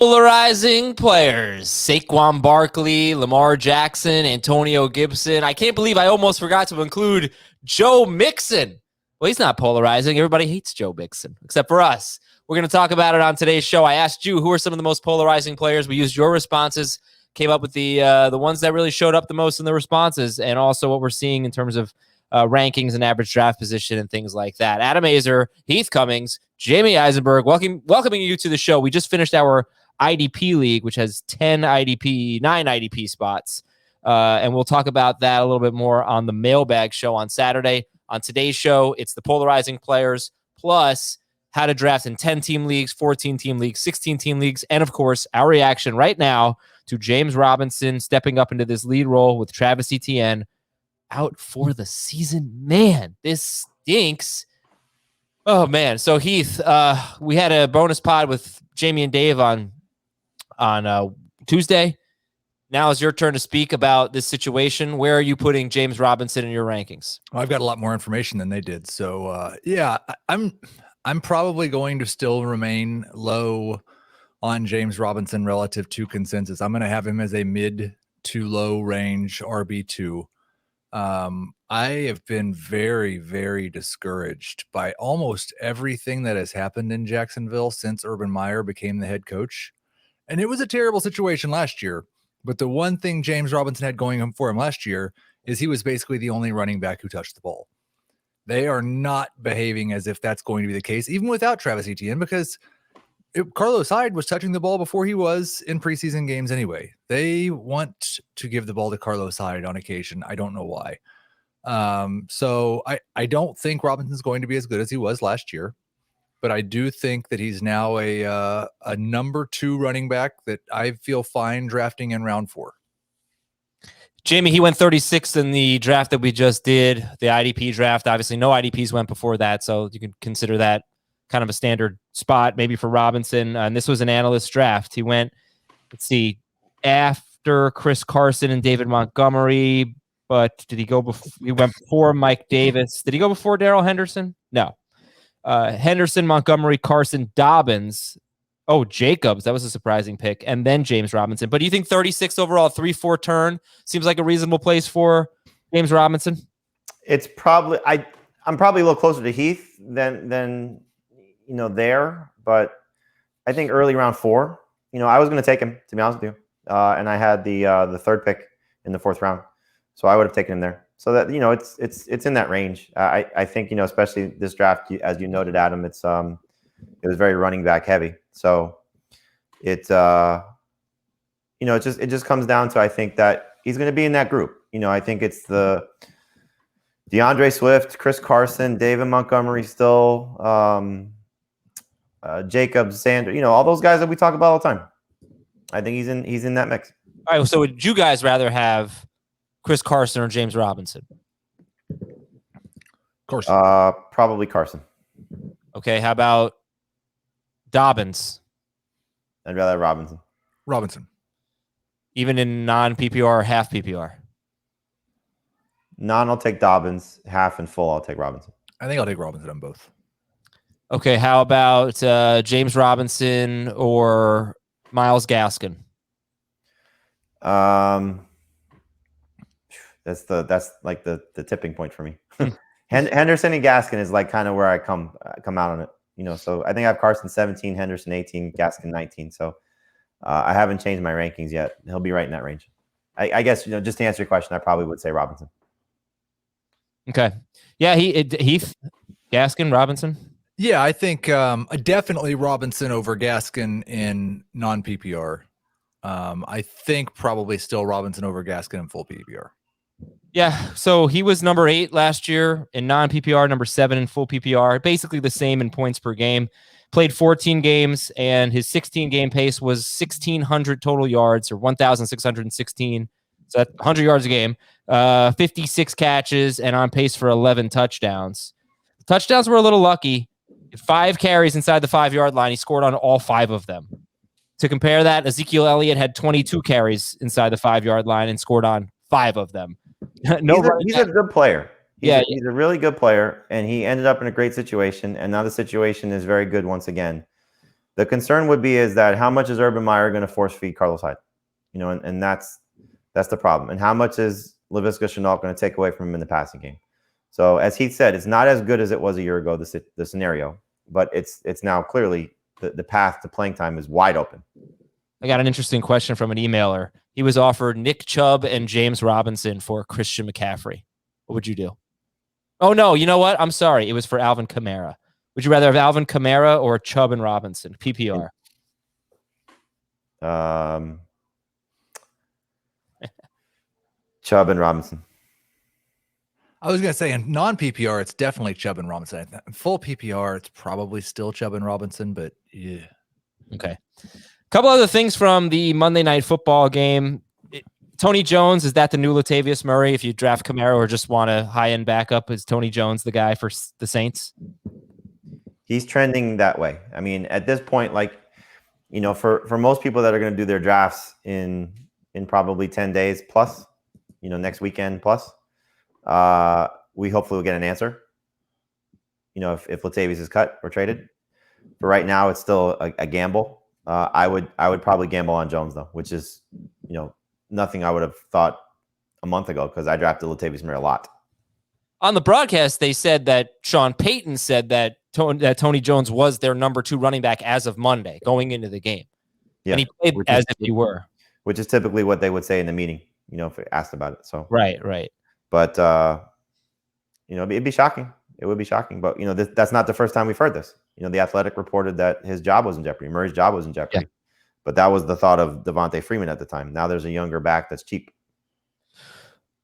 Polarizing players, Saquon Barkley, Lamar Jackson, Antonio Gibson. I can't believe I almost forgot to include Joe Mixon. Well, he's not polarizing. Everybody hates Joe Mixon, except for us. We're going to talk about it on today's show. I asked you who are some of the most polarizing players. We used your responses, came up with the ones that really showed up the most in the responses, and also what we're seeing in terms of rankings and average draft position and things like that. Adam Azer, Heath Cummings, Jamie Eisenberg, welcoming you to the show. We just finished our IDP league, which has 9 IDP spots. And we'll talk about that a little bit more on the mailbag show on Saturday. On today's show, it's the polarizing players, plus how to draft in 10-team leagues, 14-team leagues, 16-team leagues, and, of course, our reaction right now to James Robinson stepping up into this lead role with Travis Etienne out for the season. Man, this stinks. Oh, man. So, Heath, we had a bonus pod with Jamie and Dave on Tuesday. Now is your turn to speak about this situation. Where are you putting James Robinson in your rankings? Well, I've got a lot more information than they did. So, I'm probably going to still remain low on James Robinson relative to consensus. I'm going to have him as a mid to low range RB2. I have been very, very discouraged by almost everything that has happened in Jacksonville since Urban Meyer became the head coach. And it was a terrible situation last year. But the one thing James Robinson had going for him last year is he was basically the only running back who touched the ball. They are not behaving as if that's going to be the case, even without Travis Etienne, because Carlos Hyde was touching the ball before he was in preseason games anyway. They want to give the ball to Carlos Hyde on occasion. I don't know why. So I don't think Robinson's going to be as good as he was last year. But I do think that he's now a number 2 running back that I feel fine drafting in round 4. Jamie, he went 36th in the draft that we just did, the IDP draft. Obviously, no IDPs went before that, so you can consider that kind of a standard spot maybe for Robinson. And this was an analyst draft. He went, after Chris Carson and David Montgomery, but did he go before? He went before Mike Davis. Did he go before Darrell Henderson? No. Henderson, Montgomery, Carson, Dobbins. Oh, Jacobs. That was a surprising pick. And then James Robinson. But do you think 36 overall, 3-4 turn seems like a reasonable place for James Robinson? It's probably I'm probably a little closer to Heath than there, but I think early round 4. I was going to take him, to be honest with you, and I had the 3rd pick in the 4th round, so I would have taken him there. So that it's in that range. I think especially this draft, as you noted, Adam, it was very running back heavy. So it just comes down to, I think that he's going to be in that group. I think it's the DeAndre Swift, Chris Carson, David Montgomery, still Jacobs, Sanders. All those guys that we talk about all the time. I think he's in that mix. All right. So would you guys rather have Chris Carson or James Robinson? Carson. Probably Carson. Okay, how about Dobbins? I'd rather have Robinson. Even in non-PPR or half PPR? Non, I'll take Dobbins. Half and full, I'll take Robinson. I think I'll take Robinson on both. Okay, how about James Robinson or Myles Gaskin? That's like the tipping point for me. Henderson and Gaskin is like kind of where I come out on it. So I think I have Carson 17, Henderson 18, Gaskin 19. So I haven't changed my rankings yet. He'll be right in that range. I guess just to answer your question, I probably would say Robinson. Okay, yeah, Heath, Gaskin, Robinson. Yeah, I think definitely Robinson over Gaskin in non-PPR. I think probably still Robinson over Gaskin in full PPR. Yeah, so he was number 8 last year in non-PPR, number 7 in full PPR, basically the same in points per game. Played 14 games, and his 16-game pace was 1,600 total yards, or 1,616. So that's 100 yards a game, 56 catches, and on pace for 11 touchdowns. The touchdowns were a little lucky. 5 carries inside the 5-yard line. He scored on all 5 of them. To compare that, Ezekiel Elliott had 22 carries inside the 5-yard line and scored on 5 of them. He's a good player. He's a really good player, and he ended up in a great situation, and now the situation is very good once again. The concern would be is that how much is Urban Meyer going to force feed Carlos Hyde? And that's the problem. And how much is Laviska Shenault going to take away from him in the passing game? So as Heath said, it's not as good as it was a year ago, the scenario, but it's now clearly the path to playing time is wide open. I got an interesting question from an emailer. He was offered Nick Chubb and James Robinson for Christian McCaffrey. What would you do? Oh, no, you know what? I'm sorry. It was for Alvin Kamara. Would you rather have Alvin Kamara or Chubb and Robinson? PPR. Chubb and Robinson. I was going to say in non-PPR, it's definitely Chubb and Robinson. Full PPR, it's probably still Chubb and Robinson, but yeah. Okay. Couple other things from the Monday Night Football game. Tony Jones, is that the new Latavius Murray? If you draft Kamara or just want a high-end backup, is Tony Jones the guy for the Saints? He's trending that way. I mean, at this point, for most people that are going to do their drafts in probably 10 days plus, next weekend plus, we hopefully will get an answer. If Latavius is cut or traded. But right now, it's still a gamble. I would probably gamble on Jones though, which is nothing I would have thought a month ago because I drafted Latavius Murray a lot. On the broadcast, they said that Sean Payton said that Tony Jones was their number 2 running back as of Monday going into the game. Yeah, and he played as if he were. Which is typically what they would say in the meeting, if they asked about it. So right. But it'd be shocking. It would be shocking. But that's not the first time we've heard this. The Athletic reported that his job was in jeopardy. Murray's job was in jeopardy. Yeah. But that was the thought of Devontae Freeman at the time. Now there's a younger back that's cheap.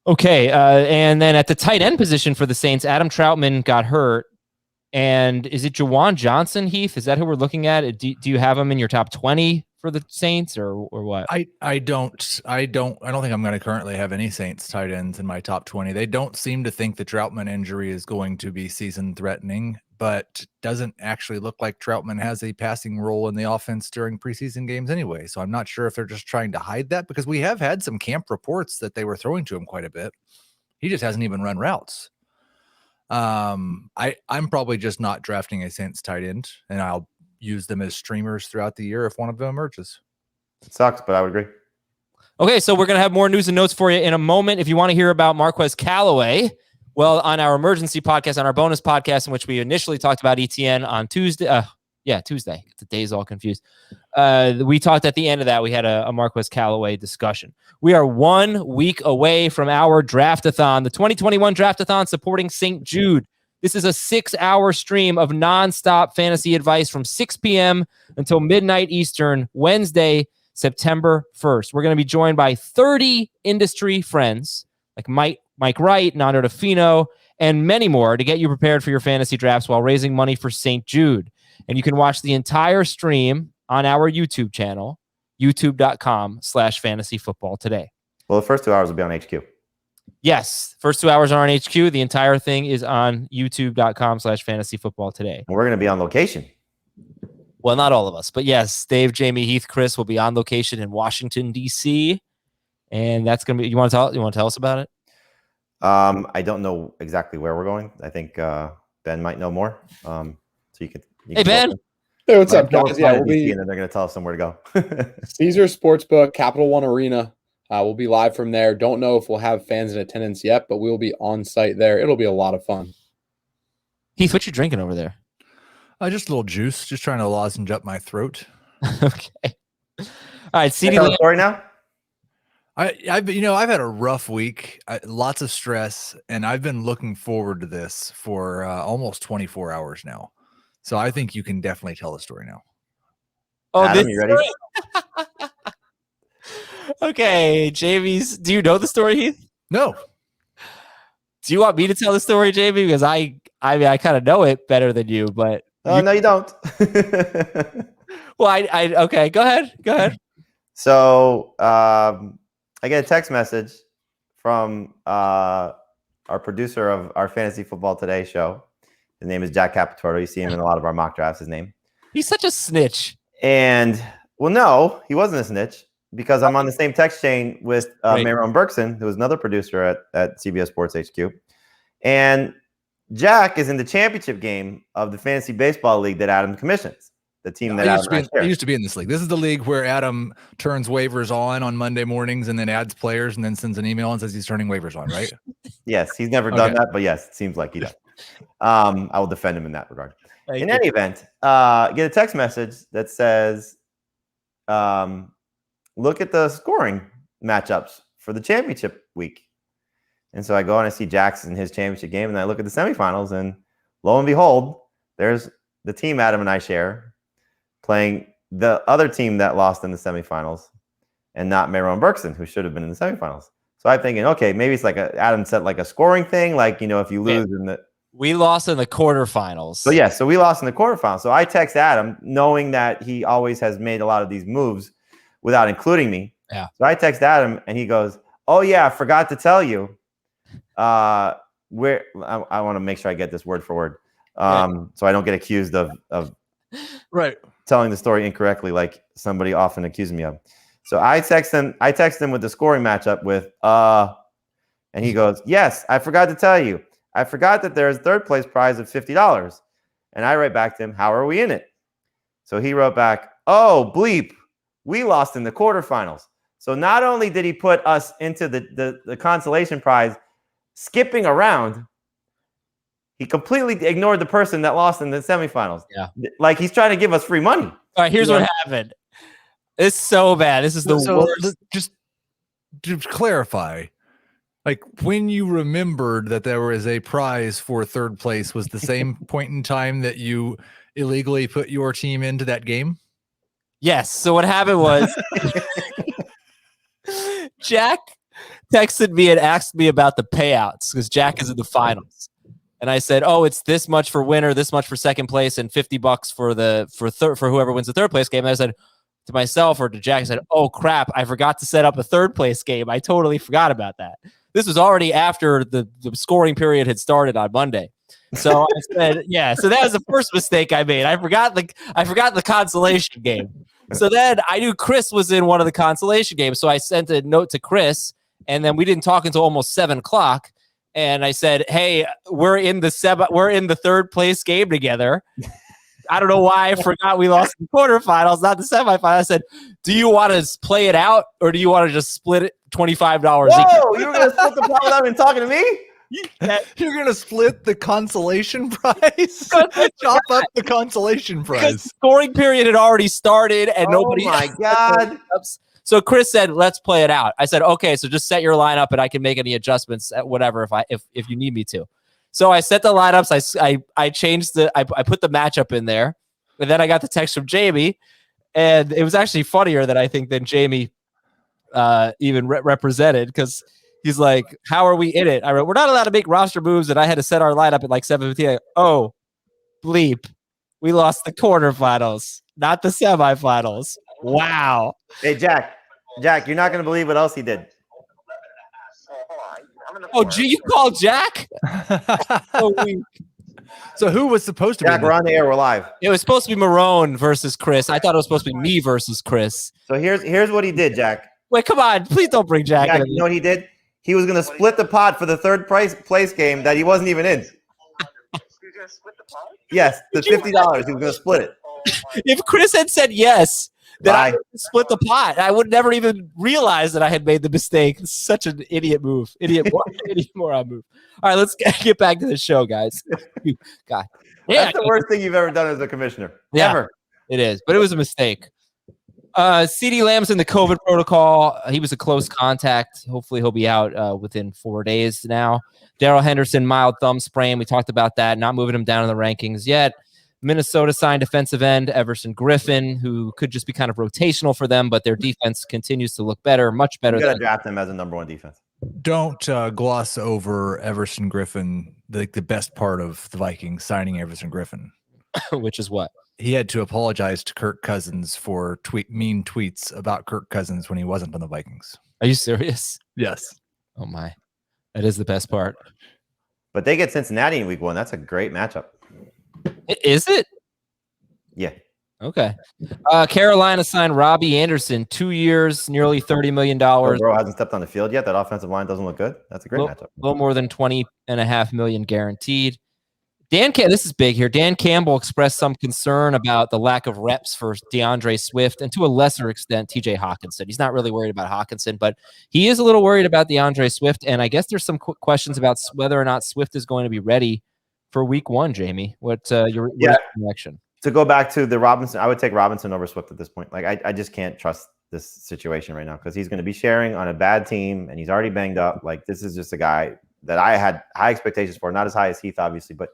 Okay, and then at the tight end position for the Saints, Adam Troutman got hurt. And is it Jawan Johnson, Heath? Is that who we're looking at? Do you have him in your top 20 for the Saints or what? I don't think I'm going to currently have any Saints tight ends in my top 20. They don't seem to think the Troutman injury is going to be season threatening, but doesn't actually look like Troutman has a passing role in the offense during preseason games anyway. So I'm not sure if they're just trying to hide that because we have had some camp reports that they were throwing to him quite a bit. He just hasn't even run routes. I'm probably just not drafting a Saints tight end, and I'll use them as streamers throughout the year if one of them emerges. It sucks, but I would agree. Okay, so we're going to have more news and notes for you in a moment. If you want to hear about Marquez Callaway, well, on our emergency podcast, on our bonus podcast, in which we initially talked about ETN on Tuesday. Tuesday. The day's all confused. We talked at the end of that. We had a Marquez Callaway discussion. We are 1 week away from our Draftathon, the 2021 Draftathon supporting St. Jude. This is a 6-hour stream of nonstop fantasy advice from 6 p.m. until midnight Eastern, Wednesday, September 1st. We're going to be joined by 30 industry friends like Mike Wright, Nando DeFino, and many more to get you prepared for your fantasy drafts while raising money for St. Jude. And you can watch the entire stream on our YouTube channel, youtube.com/fantasyfootball today. Well, the first 2 hours will be on HQ. Yes. First 2 hours are on HQ. The entire thing is on youtube.com/fantasyfootball today. And we're going to be on location. Well, not all of us, but yes, Dave, Jamie, Heath, Chris will be on location in Washington, D.C. And that's going to be, you want to tell us about it? I don't know exactly where we're going. I think Ben might know more. So you could. Hey, Ben. Hey, what's up, guys? Yeah, we'll be, and then they're going to tell us somewhere to go. Caesar Sportsbook, Capital One Arena. We'll be live from there. Don't know if we'll have fans in attendance yet, but we'll be on site there. It'll be a lot of fun. Heath, what you drinking over there? Just a little juice. Just trying to lozenge up my throat. Okay. All right, CeeDee Lamb. Story now. I've had a rough week, lots of stress, and I've been looking forward to this for almost 24 hours now. So I think you can definitely tell the story now. Oh, Adam, you ready? Okay, Jamie's. Do you know the story, Heath? No. Do you want me to tell the story, Jamie? Because I kind of know it better than you, but no, you don't. Well, okay. Go ahead. So I get a text message from our producer of our Fantasy Football Today show. His name is Jack Capitoro. You see him in a lot of our mock drafts. His name. He's such a snitch. And well, no, he wasn't a snitch because I'm on the same text chain with Maron Berkson, who was another producer at CBS Sports HQ. And Jack is in the championship game of the Fantasy Baseball League that Adam commissions. the team that I Adam and I share. used to be in this league. This is the league where Adam turns waivers on Monday mornings and then adds players and then sends an email and says he's turning waivers on, right? Yes, he's never done that, but yes, it seems like he does. I will defend him in that regard. In any event, get a text message that says, look at the scoring matchups for the championship week. And so I go and I see Jackson, his championship game, and I look at the semifinals, and lo and behold, there's the team Adam and I share playing the other team that lost in the semifinals, and not Maron Berkson, who should have been in the semifinals. So I'm thinking, okay, maybe it's like Adam said, like a scoring thing, like, you know, if you lose in the. We lost in the quarterfinals. So yeah, so we lost in the quarterfinals. So I text Adam, knowing that he always has made a lot of these moves without including me. Yeah. So I text Adam, and he goes, "Oh yeah, I forgot to tell you. I want to make sure I get this word for word, so I don't get accused of right telling the story incorrectly, like somebody often accuses me of." So I text him with the scoring matchup with and he goes, "Yes, I forgot to tell you. I forgot that there's a third place prize of $50." And I write back to him, "How are we in it?" So he wrote back, "Oh, bleep, we lost in the quarterfinals." So not only did he put us into the consolation prize skipping around, he completely ignored the person that lost in the semifinals. Yeah. Like he's trying to give us free money. All right, here's what happened. It's so bad. This is the worst. Just to clarify, like when you remembered that there was a prize for third place was the same point in time that you illegally put your team into that game? Yes. So what happened was Jack texted me and asked me about the payouts because Jack is in the finals. And I said, "Oh, it's this much for winner, this much for second place, and $50 for whoever wins the third place game." And I said to myself or to Jack, I said, "Oh crap, I forgot to set up a third place game. I totally forgot about that." This was already after the scoring period had started on Monday. So I said, "Yeah." So that was the first mistake I made. I forgot the consolation game. So then I knew Chris was in one of the consolation games. So I sent a note to Chris, and then we didn't talk until almost 7:00. And I said, "Hey, we're in the third place game together." I don't know why I forgot we lost the quarterfinals, not the semifinals. I said, "Do you want to play it out, or do you want to just split it $25 each?" Whoa, you were going to split the pot without even talking to me? You're going to split the consolation prize? Chop up the consolation prize. Because the scoring period had already started, and nobody. Oh my God. So Chris said, "Let's play it out." I said, "Okay, so just set your lineup, and I can make any adjustments at whatever if you need me to." So I set the lineups. I changed I put the matchup in there, and then I got the text from Jamie, and it was actually funnier than I think than Jamie even represented, because he's like, "How are we in it?" I wrote, "We're not allowed to make roster moves," and I had to set our lineup at like 7:15. Oh, bleep, we lost the quarterfinals, not the semifinals. Wow. Hey, Jack, you're not going to believe what else he did. Oh, gee, you called Jack? So who was supposed to Jack, be? we're on the air. We're live. It was supposed to be Marone versus Chris. I thought it was supposed to be me versus Chris. So here's what he did, Jack. Wait, come on. Please don't bring Jack in. You know what he did? He was going to split the pot for the third place game that he wasn't even in. Yes, the $50. He was going to split it. If Chris had said yes, then I would split the pot. I would never even realize that I had made the mistake. It's such an idiot move. Idiot moron move. All right, let's get back to the show, guys. God. Yeah, that's the worst thing you've ever done as a commissioner. Yeah, ever. It is, but it was a mistake. CeeDee Lamb's in the COVID protocol. He was a close contact. Hopefully he'll be out within 4 days now. Darrell Henderson, mild thumb sprain. We talked about that. Not moving him down in the rankings yet. Minnesota signed defensive end Everson Griffin, who could just be kind of rotational for them, but their defense continues to look better, much better. You got to draft them as a #1 defense. Don't gloss over Everson Griffin, the best part of the Vikings signing Everson Griffin. Which is what? He had to apologize to Kirk Cousins for mean tweets about Kirk Cousins when he wasn't on the Vikings. Are you serious? Yes. Oh, my. That is the best part. But they get Cincinnati in week 1. That's a great matchup. Is it? Yeah. Okay. Carolina signed Robbie Anderson, 2 years, nearly $30 million. Bro hasn't stepped on the field yet. That offensive line doesn't look good. That's a great matchup. A little more than $20.5 million guaranteed. This is big here. Dan Campbell expressed some concern about the lack of reps for DeAndre Swift and to a lesser extent, TJ Hawkinson. He's not really worried about Hawkinson, but he is a little worried about DeAndre Swift. And I guess there's some questions about whether or not Swift is going to be ready for week 1, Jamie. What's your reaction? To go back to the Robinson, I would take Robinson over Swift at this point. Like I just can't trust this situation right now because he's going to be sharing on a bad team and he's already banged up. Like this is just a guy that I had high expectations for, not as high as Heath, obviously, but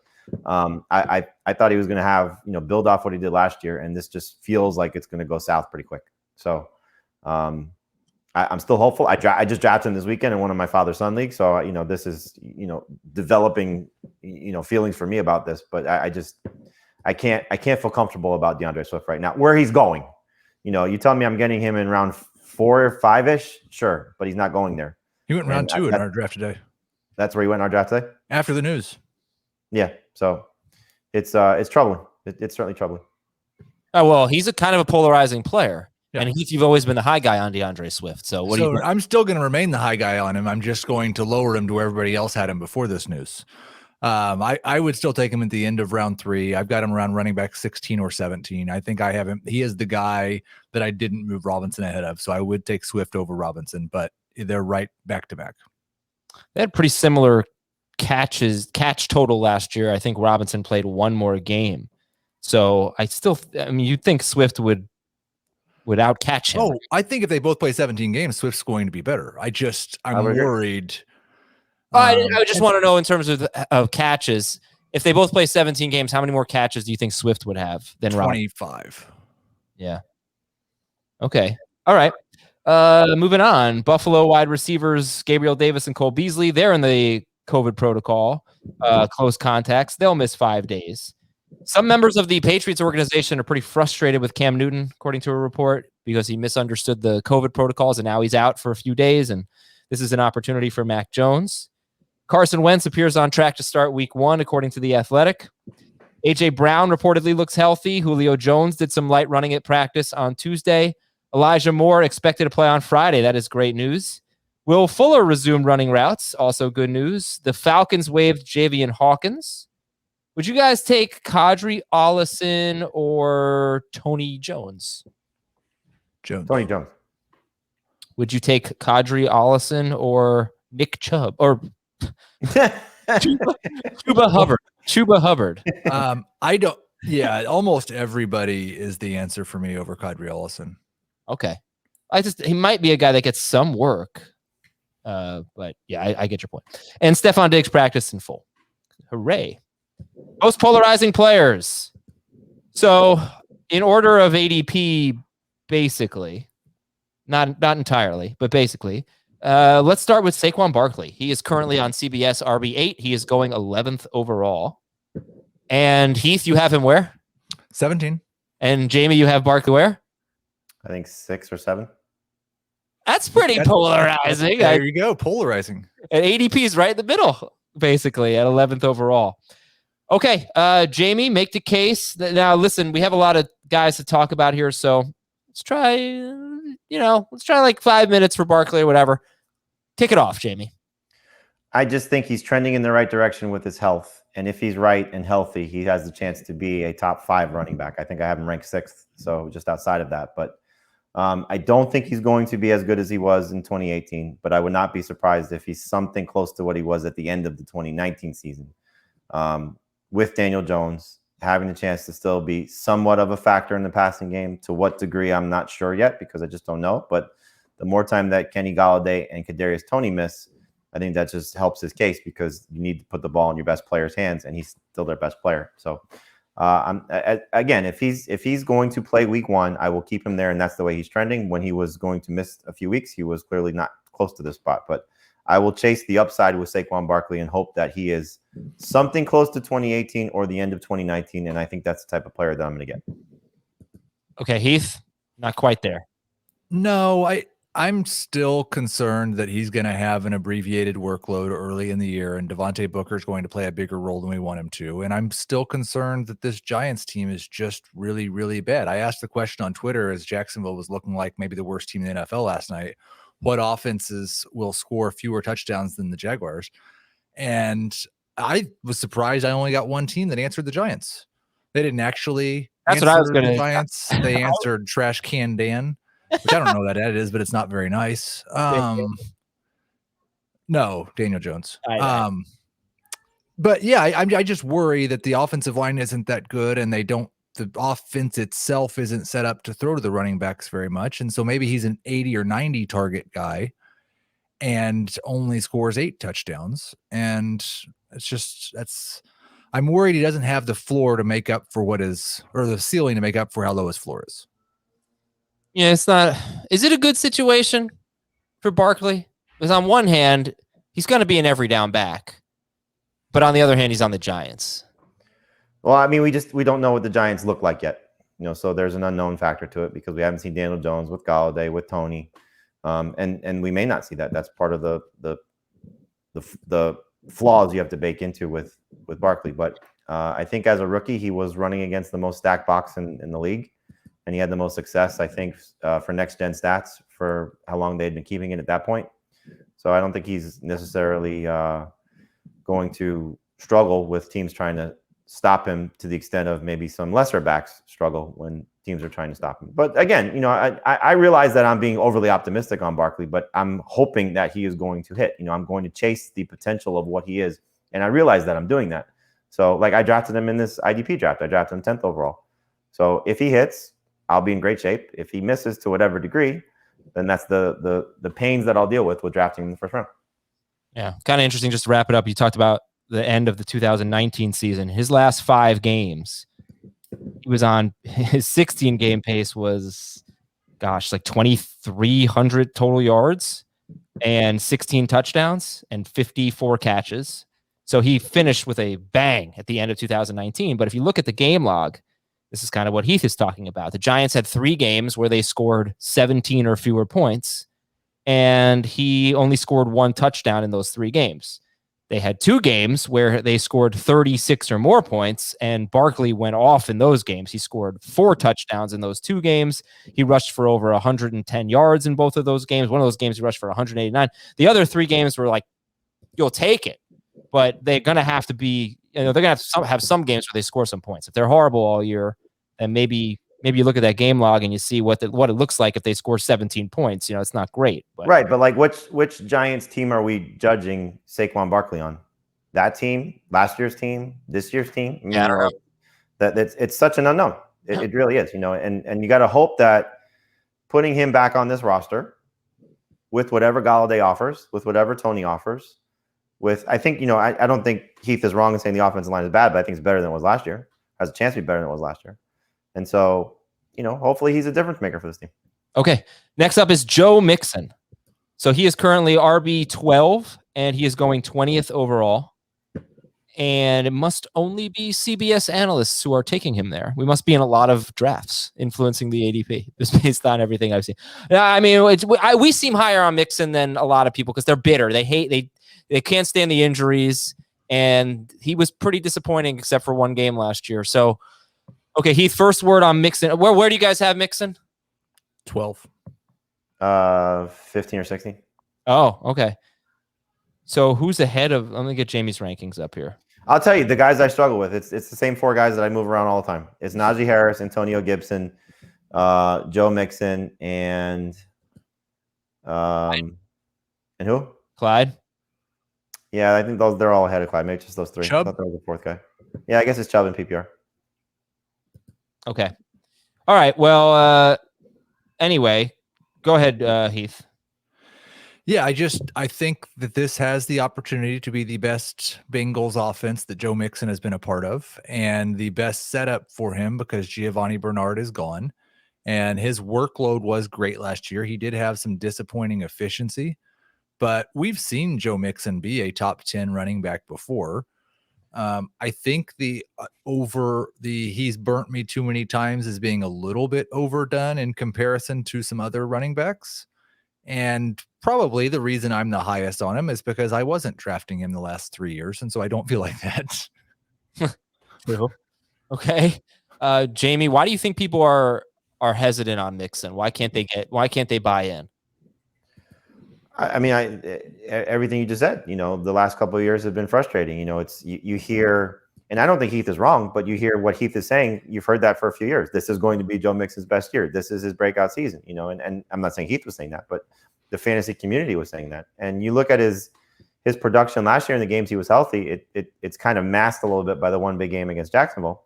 I thought he was going to have, build off what he did last year. And this just feels like it's going to go south pretty quick. So I'm still hopeful. I just drafted him this weekend in one of my father-son leagues. So, this is, developing, feelings for me about this, but I can't feel comfortable about DeAndre Swift right now. Where he's going, you tell me I'm getting him in round 4 or 5-ish, sure, but he's not going there. He went round 2 in our draft today. That's where he went in our draft today? After the news. Yeah, so it's troubling. It's certainly troubling. Oh, well, he's a kind of a polarizing player. Yeah. And Heath, you've always been the high guy on DeAndre Swift. So what do you think? I'm still going to remain the high guy on him. I'm just going to lower him to where everybody else had him before this news. I would still take him at the end of round 3. I've got him around running back 16 or 17. I think I have him. He is the guy that I didn't move Robinson ahead of. So I would take Swift over Robinson, but they're right back to back. They had pretty similar catch total last year. I think Robinson played 1 more game. So you'd think Swift would outcatch him. Oh, I think if they both play 17 games, Swift's going to be better. I'm worried. I just want to know in terms of catches, if they both play 17 games, how many more catches do you think Swift would have than 25? Robinson? Yeah. Okay. All right. Moving on. Buffalo wide receivers Gabriel Davis and Cole Beasley. They're in the COVID protocol, close contacts. They'll miss 5 days. Some members of the Patriots organization are pretty frustrated with Cam Newton, according to a report, because he misunderstood the COVID protocols and now he's out for a few days. And this is an opportunity for Mac Jones. Carson Wentz appears on track to start week 1, according to The Athletic. A.J. Brown reportedly looks healthy. Julio Jones did some light running at practice on Tuesday. Elijah Moore expected to play on Friday. That is great news. Will Fuller resumed running routes. Also good news. The Falcons waived Javian Hawkins. Would you guys take Kadri Ollison or Tony Jones? Tony Jones. Would you take Kadri Ollison or Nick Chubb or Chuba Hubbard? Chuba Hubbard. I don't. Yeah, almost everybody is the answer for me over Kadri Ollison. Okay, he might be a guy that gets some work. But yeah, I get your point. And Stephon Diggs practiced in full. Hooray. Most polarizing players. So in order of ADP, basically, not entirely, but basically, let's start with Saquon Barkley. He is currently on CBS RB8. He is going 11th overall. And Heath, you have him where? 17. And Jamie, you have Barkley where? I think 6 or 7. That's pretty polarizing. There you go, polarizing. And ADP is right in the middle, basically, at 11th overall. Okay, Jamie, make the case. Now, listen, we have a lot of guys to talk about here, so let's try, like 5 minutes for Barkley or whatever. Kick it off, Jamie. I just think he's trending in the right direction with his health. And if he's right and healthy, he has the chance to be a top 5 running back. I think I have him ranked 6th, so just outside of that. But I don't think he's going to be as good as he was in 2018, but I would not be surprised if he's something close to what he was at the end of the 2019 season. With Daniel Jones having a chance to still be somewhat of a factor in the passing game. To what degree, I'm not sure yet because I just don't know. But the more time that Kenny Golladay and Kadarius Toney miss, I think that just helps his case because you need to put the ball in your best player's hands, and he's still their best player. So, again, if he's going to play week 1, I will keep him there, and that's the way he's trending. When he was going to miss a few weeks, he was clearly not close to this spot. But I will chase the upside with Saquon Barkley and hope that he is something close to 2018 or the end of 2019, and I think that's the type of player that I'm going to get. Okay, Heath, not quite there. No, I'm still concerned that he's going to have an abbreviated workload early in the year, and Devontae Booker is going to play a bigger role than we want him to. And I'm still concerned that this Giants team is just really, really bad. I asked the question on Twitter as Jacksonville was looking like maybe the worst team in the NFL last night. What offenses will score fewer touchdowns than the Jaguars? And I was surprised I only got one team that answered the Giants. They didn't actually That's answer what I was the gonna- Giants. They answered Trash Can Dan, which I don't know what that is, but it's not very nice. No, Daniel Jones. But yeah, I just worry that the offensive line isn't that good, and the offense itself isn't set up to throw to the running backs very much. And so maybe he's an 80 or 90 target guy and only scores 8 touchdowns. And I'm worried he doesn't have the floor to make up for the ceiling to make up for how low his floor is. Yeah, it's not. Is it a good situation for Barkley? Because on one hand, he's going to be an every down back, but on the other hand, he's on the Giants. Well, I mean, we don't know what the Giants look like yet. So there's an unknown factor to it because we haven't seen Daniel Jones with Galladay, with Tony, and we may not see that. That's part of the flaws you have to bake into with Barkley. But I think as a rookie, he was running against the most stacked box in the league, and he had the most success, I think, for next gen stats for how long they'd been keeping it at that point. So I don't think he's necessarily going to struggle with teams trying to stop him to the extent of maybe some lesser backs struggle when teams are trying to stop him. But again, I realize that I'm being overly optimistic on Barkley, but I'm hoping that he is going to hit. I'm going to chase the potential of what he is, and I realize that I'm doing that. So, like, I drafted him in this IDP draft. I drafted him 10th overall. So if he hits, I'll be in great shape. If he misses to whatever degree, then that's the pains that I'll deal with drafting in the first round. Yeah, kind of interesting. Just to wrap it up, you talked about the end of the 2019 season. His last 5 games, he was on his 16 game pace was, like 2,300 total yards and 16 touchdowns and 54 catches. So he finished with a bang at the end of 2019. But if you look at the game log, this is kind of what Heath is talking about. The Giants had 3 games where they scored 17 or fewer points, and he only scored 1 touchdown in those 3 games. They had 2 games where they scored 36 or more points, and Barkley went off in those games. He scored 4 touchdowns in those 2 games. He rushed for over 110 yards in both of those games. One of those games he rushed for 189. The other 3 games were like, you'll take it, but they're going to have to be, they're going to have some games where they score some points. If they're horrible all year, then maybe you look at that game log and you see what it looks like if they score 17 points. It's not great. But. Right, but like which Giants team are we judging Saquon Barkley on? That team, last year's team, this year's team? I mean, Yeah, I don't know. It's such an unknown. It really is, and you got to hope that putting him back on this roster with whatever Galladay offers, with whatever Tony offers, I think, I don't think Heath is wrong in saying the offensive line is bad, but I think it's better than it was last year. Has a chance to be better than it was last year. And so, hopefully he's a difference maker for this team. Okay. Next up is Joe Mixon. So he is currently RB12, and he is going 20th overall. And it must only be CBS analysts who are taking him there. We must be in a lot of drafts influencing the ADP, just based on everything I've seen. I mean, we seem higher on Mixon than a lot of people because they're bitter. They can't stand the injuries, and he was pretty disappointing except for 1 game last year. So, okay, Heath, first word on Mixon. Where do you guys have Mixon? 12. 15 or 16. Oh, okay. So who's ahead of? Let me get Jamie's rankings up here. I'll tell you the guys I struggle with. It's the same 4 guys that I move around all the time. It's Najee Harris, Antonio Gibson, Joe Mixon, and who? Clyde. Yeah, I think they're all ahead of Clyde. Maybe just those 3. Chubb? I thought there was a 4th guy. Yeah, I guess it's Chubb and PPR. Okay. All right. Well, anyway, go ahead, Heath. Yeah, I think that this has the opportunity to be the best Bengals offense that Joe Mixon has been a part of, and the best setup for him because Giovanni Bernard is gone, and his workload was great last year. He did have some disappointing efficiency, but we've seen Joe Mixon be a top 10 running back before. I think he's burnt me too many times as being a little bit overdone in comparison to some other running backs. And probably the reason I'm the highest on him is because I wasn't drafting him the last 3 years. And so I don't feel like that. Okay. Jamie, why do you think people are hesitant on Mixon? Why can't they buy in? Everything you just said, the last couple of years have been frustrating. It's you hear, and I don't think Heath is wrong, but you hear what Heath is saying. You've heard that for a few years. This is going to be Joe Mixon's best year. This is his breakout season, and I'm not saying Heath was saying that, but the fantasy community was saying that. And you look at his production last year in the games he was healthy, it's kind of masked a little bit by the one big game against Jacksonville,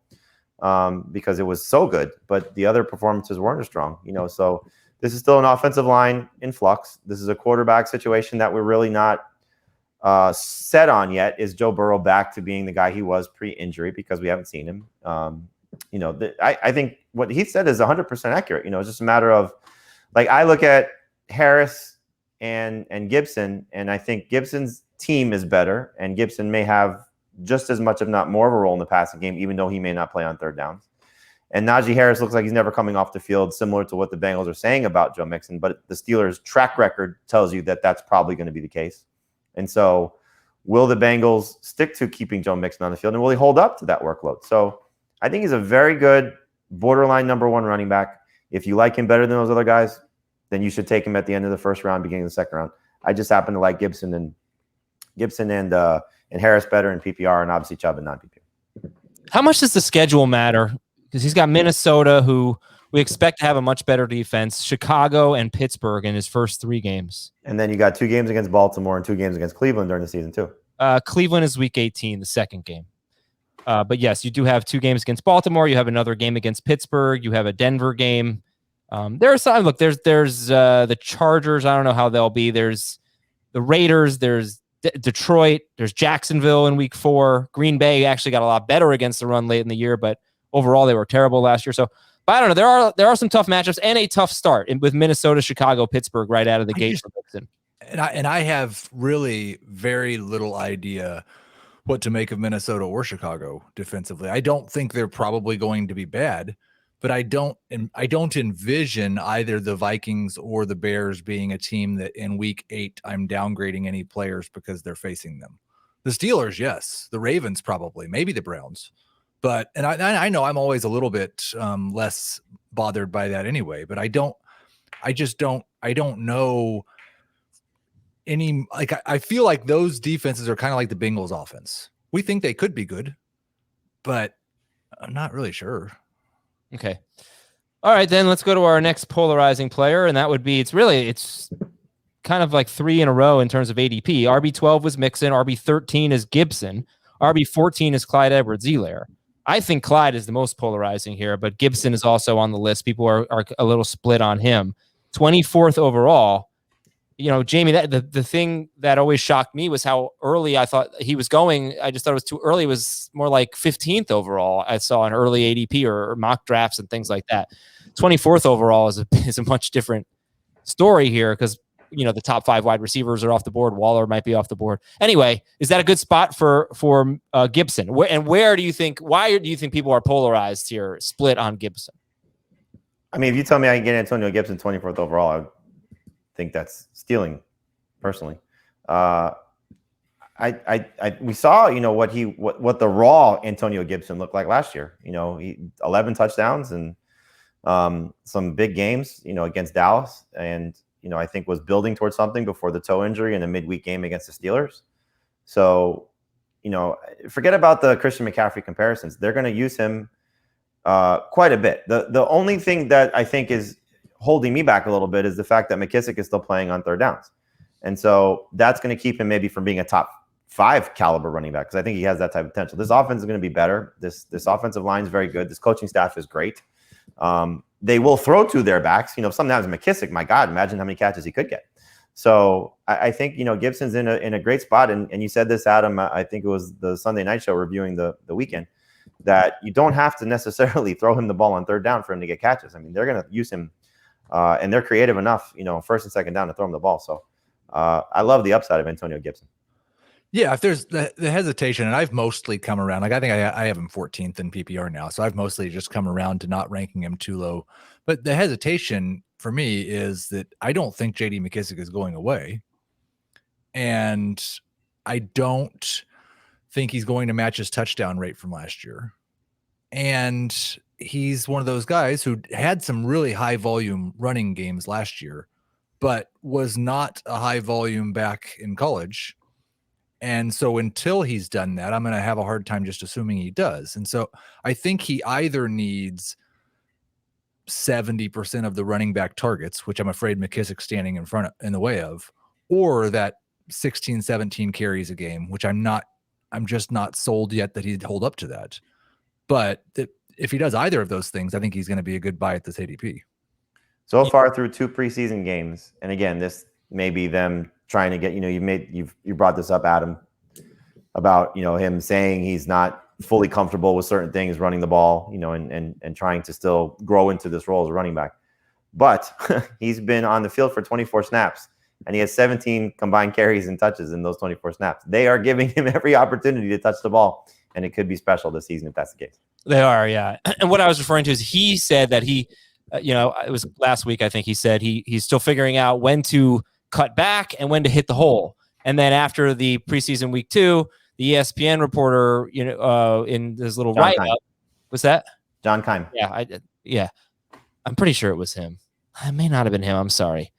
because it was so good, but the other performances weren't as strong, so this is still an offensive line in flux. This is a quarterback situation that we're really not set on yet. Is Joe Burrow back to being the guy he was pre-injury? Because we haven't seen him. I think what he said is 100% accurate. It's just a matter of, like, I look at Harris and Gibson, and I think Gibson's team is better, and Gibson may have just as much, if not more, of a role in the passing game, even though he may not play on third downs. And Najee Harris looks like he's never coming off the field, similar to what the Bengals are saying about Joe Mixon. But the Steelers' track record tells you that that's probably going to be the case. And so will the Bengals stick to keeping Joe Mixon on the field, and will he hold up to that workload? So I think he's a very good borderline number one running back. If you like him better than those other guys, then you should take him at the end of the first round, beginning of the second round. I just happen to like Gibson and Harris better in PPR, and obviously Chubb in non-PPR. How much does the schedule matter? Because he's got Minnesota, who we expect to have a much better defense, Chicago and Pittsburgh in his first 3 games. And then you got 2 games against Baltimore and 2 games against Cleveland during the season too. Cleveland is week 18, the second game. But yes, you do have 2 games against Baltimore. You have another game against Pittsburgh. You have a Denver game. There's some, look, there's the Chargers. I don't know how they'll be. There's the Raiders. There's Detroit. There's Jacksonville in week 4. Green Bay actually got a lot better against the run late in the year, but overall they were terrible last year. So, but I don't know. There are some tough matchups and a tough start with Minnesota, Chicago, Pittsburgh right out of the gate for Gibson. And I have really very little idea what to make of Minnesota or Chicago defensively. I don't think they're probably going to be bad, but I don't envision either the Vikings or the Bears being a team that in week 8 I'm downgrading any players because they're facing them. The Steelers, yes. The Ravens, probably. Maybe the Browns. But I know I'm always a little bit less bothered by that anyway. But I don't know any, like, I feel like those defenses are kind of like the Bengals offense. We think they could be good, but I'm not really sure. Okay. All right, then let's go to our next polarizing player, and that would be, it's kind of like 3 in a row in terms of ADP. RB12 was Mixon, RB13 is Gibson, RB14 is Clyde Edwards-Helaire. I think Clyde is the most polarizing here, but Gibson is also on the list. People are a little split on him. 24th overall. Jamie, the thing that always shocked me was how early I thought he was going. I just thought it was too early. It was more like 15th overall. I saw an early ADP or mock drafts and things like that. 24th overall is a much different story here because the top 5 wide receivers are off the board. Waller might be off the board. Anyway, is that a good spot for Gibson? Why do you think people are polarized here, split on Gibson? I mean, if you tell me I can get Antonio Gibson 24th overall, I would think that's stealing, personally. We saw, what the raw Antonio Gibson looked like last year. He 11 touchdowns and some big games, against Dallas, and I think was building towards something before the toe injury in a midweek game against the Steelers. So, forget about the Christian McCaffrey comparisons. They're going to use him quite a bit. The only thing that I think is holding me back a little bit is the fact that McKissick is still playing on third downs. And so that's going to keep him maybe from being a top 5 caliber running back, because I think he has that type of potential. This offense is going to be better. This offensive line is very good. This coaching staff is great. They will throw to their backs. Sometimes McKissick, my God, imagine how many catches he could get. So I think, Gibson's in a great spot. And you said this, Adam, I think it was the Sunday night show reviewing the weekend, that you don't have to necessarily throw him the ball on third down for him to get catches. I mean, they're going to use him and they're creative enough, first and second down to throw him the ball. So I love the upside of Antonio Gibson. Yeah, if there's the hesitation, and I've mostly come around, like I think I have him 14th in PPR now, so I've mostly just come around to not ranking him too low. But the hesitation for me is that I don't think J.D. McKissick is going away, and I don't think he's going to match his touchdown rate from last year. And he's one of those guys who had some really high volume running games last year, but was not a high volume back in college. And so until he's done that, I'm going to have a hard time just assuming he does. And so I think he either needs 70% of the running back targets, which I'm afraid McKissick's standing in the way of, or that 16, 17 carries a game, which I'm just not sold yet that he'd hold up to that. But if he does either of those things, I think he's going to be a good buy at this ADP. So far through 2 preseason games, and again, this may be them trying to get, you brought this up, Adam, about, him saying he's not fully comfortable with certain things, running the ball, and trying to still grow into this role as a running back. But he's been on the field for 24 snaps, and he has 17 combined carries and touches in those 24 snaps. They are giving him every opportunity to touch the ball, and it could be special this season if that's the case. They are, yeah. And what I was referring to is he said that he, it was last week, I think he said he's still figuring out when to cut back and when to hit the hole. And then after the preseason week 2, the ESPN reporter, in this little write-up, was that John Keim? Yeah, I'm pretty sure it was him. It may not have been him. I'm sorry,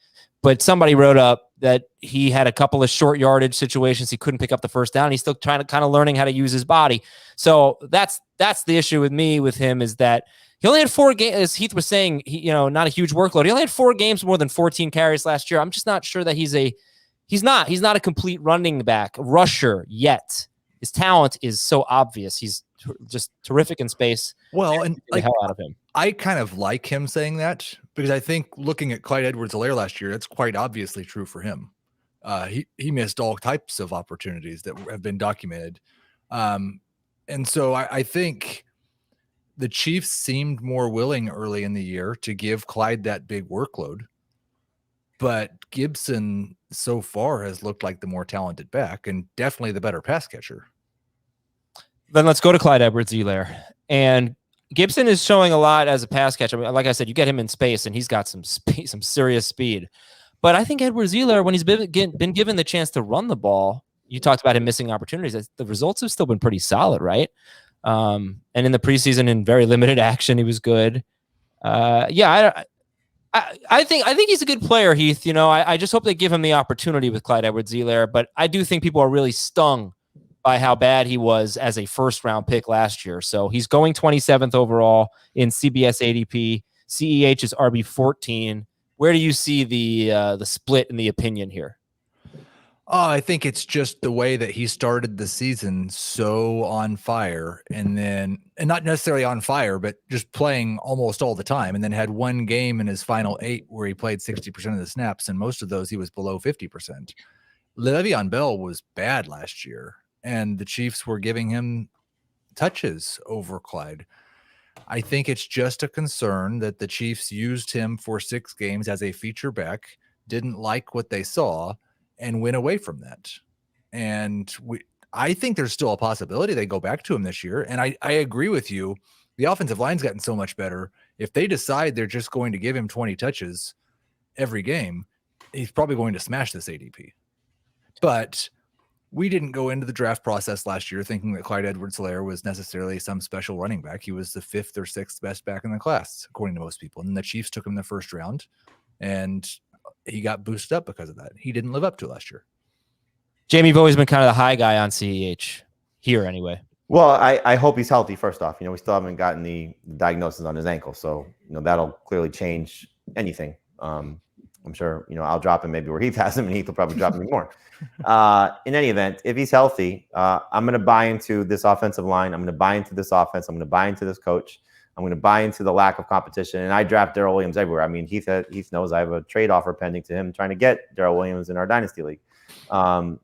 but somebody wrote up that he had a couple of short yardage situations. He couldn't pick up the first down. He's still trying to kind of learning how to use his body. So that's the issue with him is that he only had 4 games. As Heath was saying, not a huge workload. He only had 4 games, more than 14 carries last year. I'm just not sure that he's not a complete running back rusher yet. His talent is so obvious. He's just terrific in space. Well, and the hell out of him. I kind of like him saying that because I think looking at Clyde Edwards-Helaire last year, that's quite obviously true for him. He missed all types of opportunities that have been documented. And so I think the Chiefs seemed more willing early in the year to give Clyde that big workload. But Gibson so far has looked like the more talented back and definitely the better pass catcher. Then let's go to Clyde Edwards-Helaire. And Gibson is showing a lot as a pass catcher. Like I said, you get him in space and he's got some speed, some serious speed. But I think Edwards-Helaire, when he's been given the chance to run the ball, you talked about him missing opportunities. The results have still been pretty solid, right? And in the preseason, in very limited action, he was good. I think he's a good player, Heath. I just hope they give him the opportunity with Clyde Edwards-Helaire. But I do think people are really stung by how bad he was as a first-round pick last year. So he's going 27th overall in CBS ADP. CEH is RB14. Where do you see the split in the opinion here? I think it's just the way that he started the season so on fire and not necessarily on fire, but just playing almost all the time. And then had 1 game in his final 8 where he played 60% of the snaps. And most of those he was below 50%. Le'Veon Bell was bad last year and the Chiefs were giving him touches over Clyde. I think it's just a concern that the Chiefs used him for 6 games as a feature back, didn't like what they saw, and went away from that. And I think there's still a possibility they go back to him this year. And I agree with you. The offensive line's gotten so much better. If they decide they're just going to give him 20 touches every game, he's probably going to smash this ADP. But we didn't go into the draft process last year thinking that Clyde Edwards-Helaire was necessarily some special running back. He was the 5th or 6th best back in the class, according to most people. And the Chiefs took him in the first round, and he got boosted up because of that. He didn't live up to last year. Jamie, you've always been kind of the high guy on CEH here anyway. Well, I hope he's healthy first off. We still haven't gotten the diagnosis on his ankle. So, that'll clearly change anything. I'm sure, I'll drop him maybe where Heath has him and Heath will probably drop him more. In any event, if he's healthy, I'm going to buy into this offensive line. I'm going to buy into this offense. I'm going to buy into this coach. I'm going to buy into the lack of competition. And I draft Darrell Williams everywhere. I mean, Heath knows I have a trade offer pending to him trying to get Darrell Williams in our Dynasty League.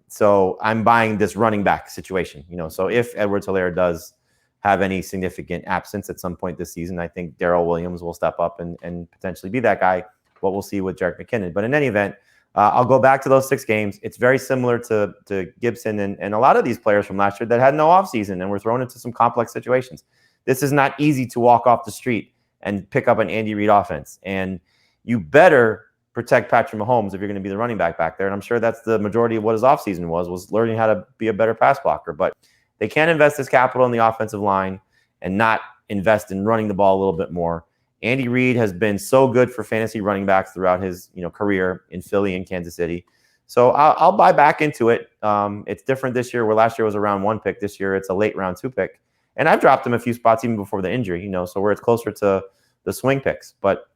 So I'm buying this running back situation. So if Edwards-Helaire does have any significant absence at some point this season, I think Darrell Williams will step up and potentially be that guy. What we'll see with Jerick McKinnon. But in any event, I'll go back to those 6 games. It's very similar to Gibson and a lot of these players from last year that had no offseason and were thrown into some complex situations. This is not easy to walk off the street and pick up an Andy Reid offense. And you better protect Patrick Mahomes if you're going to be the running back there. And I'm sure that's the majority of what his offseason was learning how to be a better pass blocker. But they can't invest this capital in the offensive line and not invest in running the ball a little bit more. Andy Reid has been so good for fantasy running backs throughout his career in Philly and Kansas City. So I'll buy back into it. It's different this year, where last year was a round 1 pick. This year it's a late round 2 pick. And I've dropped him a few spots even before the injury, so where it's closer to the swing picks. But,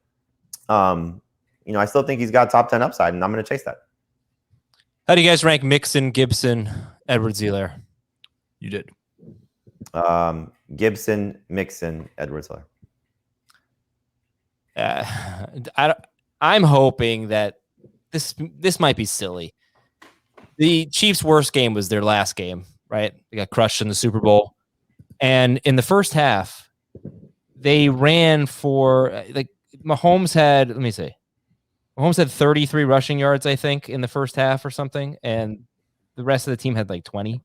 I still think he's got top 10 upside, and I'm going to chase that. How do you guys rank Mixon, Gibson, Edwards-Helaire? You did. Gibson, Mixon, Edwards-Helaire. I'm hoping that this might be silly. The Chiefs' worst game was their last game, right? They got crushed in the Super Bowl. And in the first half, they ran for Mahomes had 33 rushing yards, I think, in the first half or something. And the rest of the team had 20.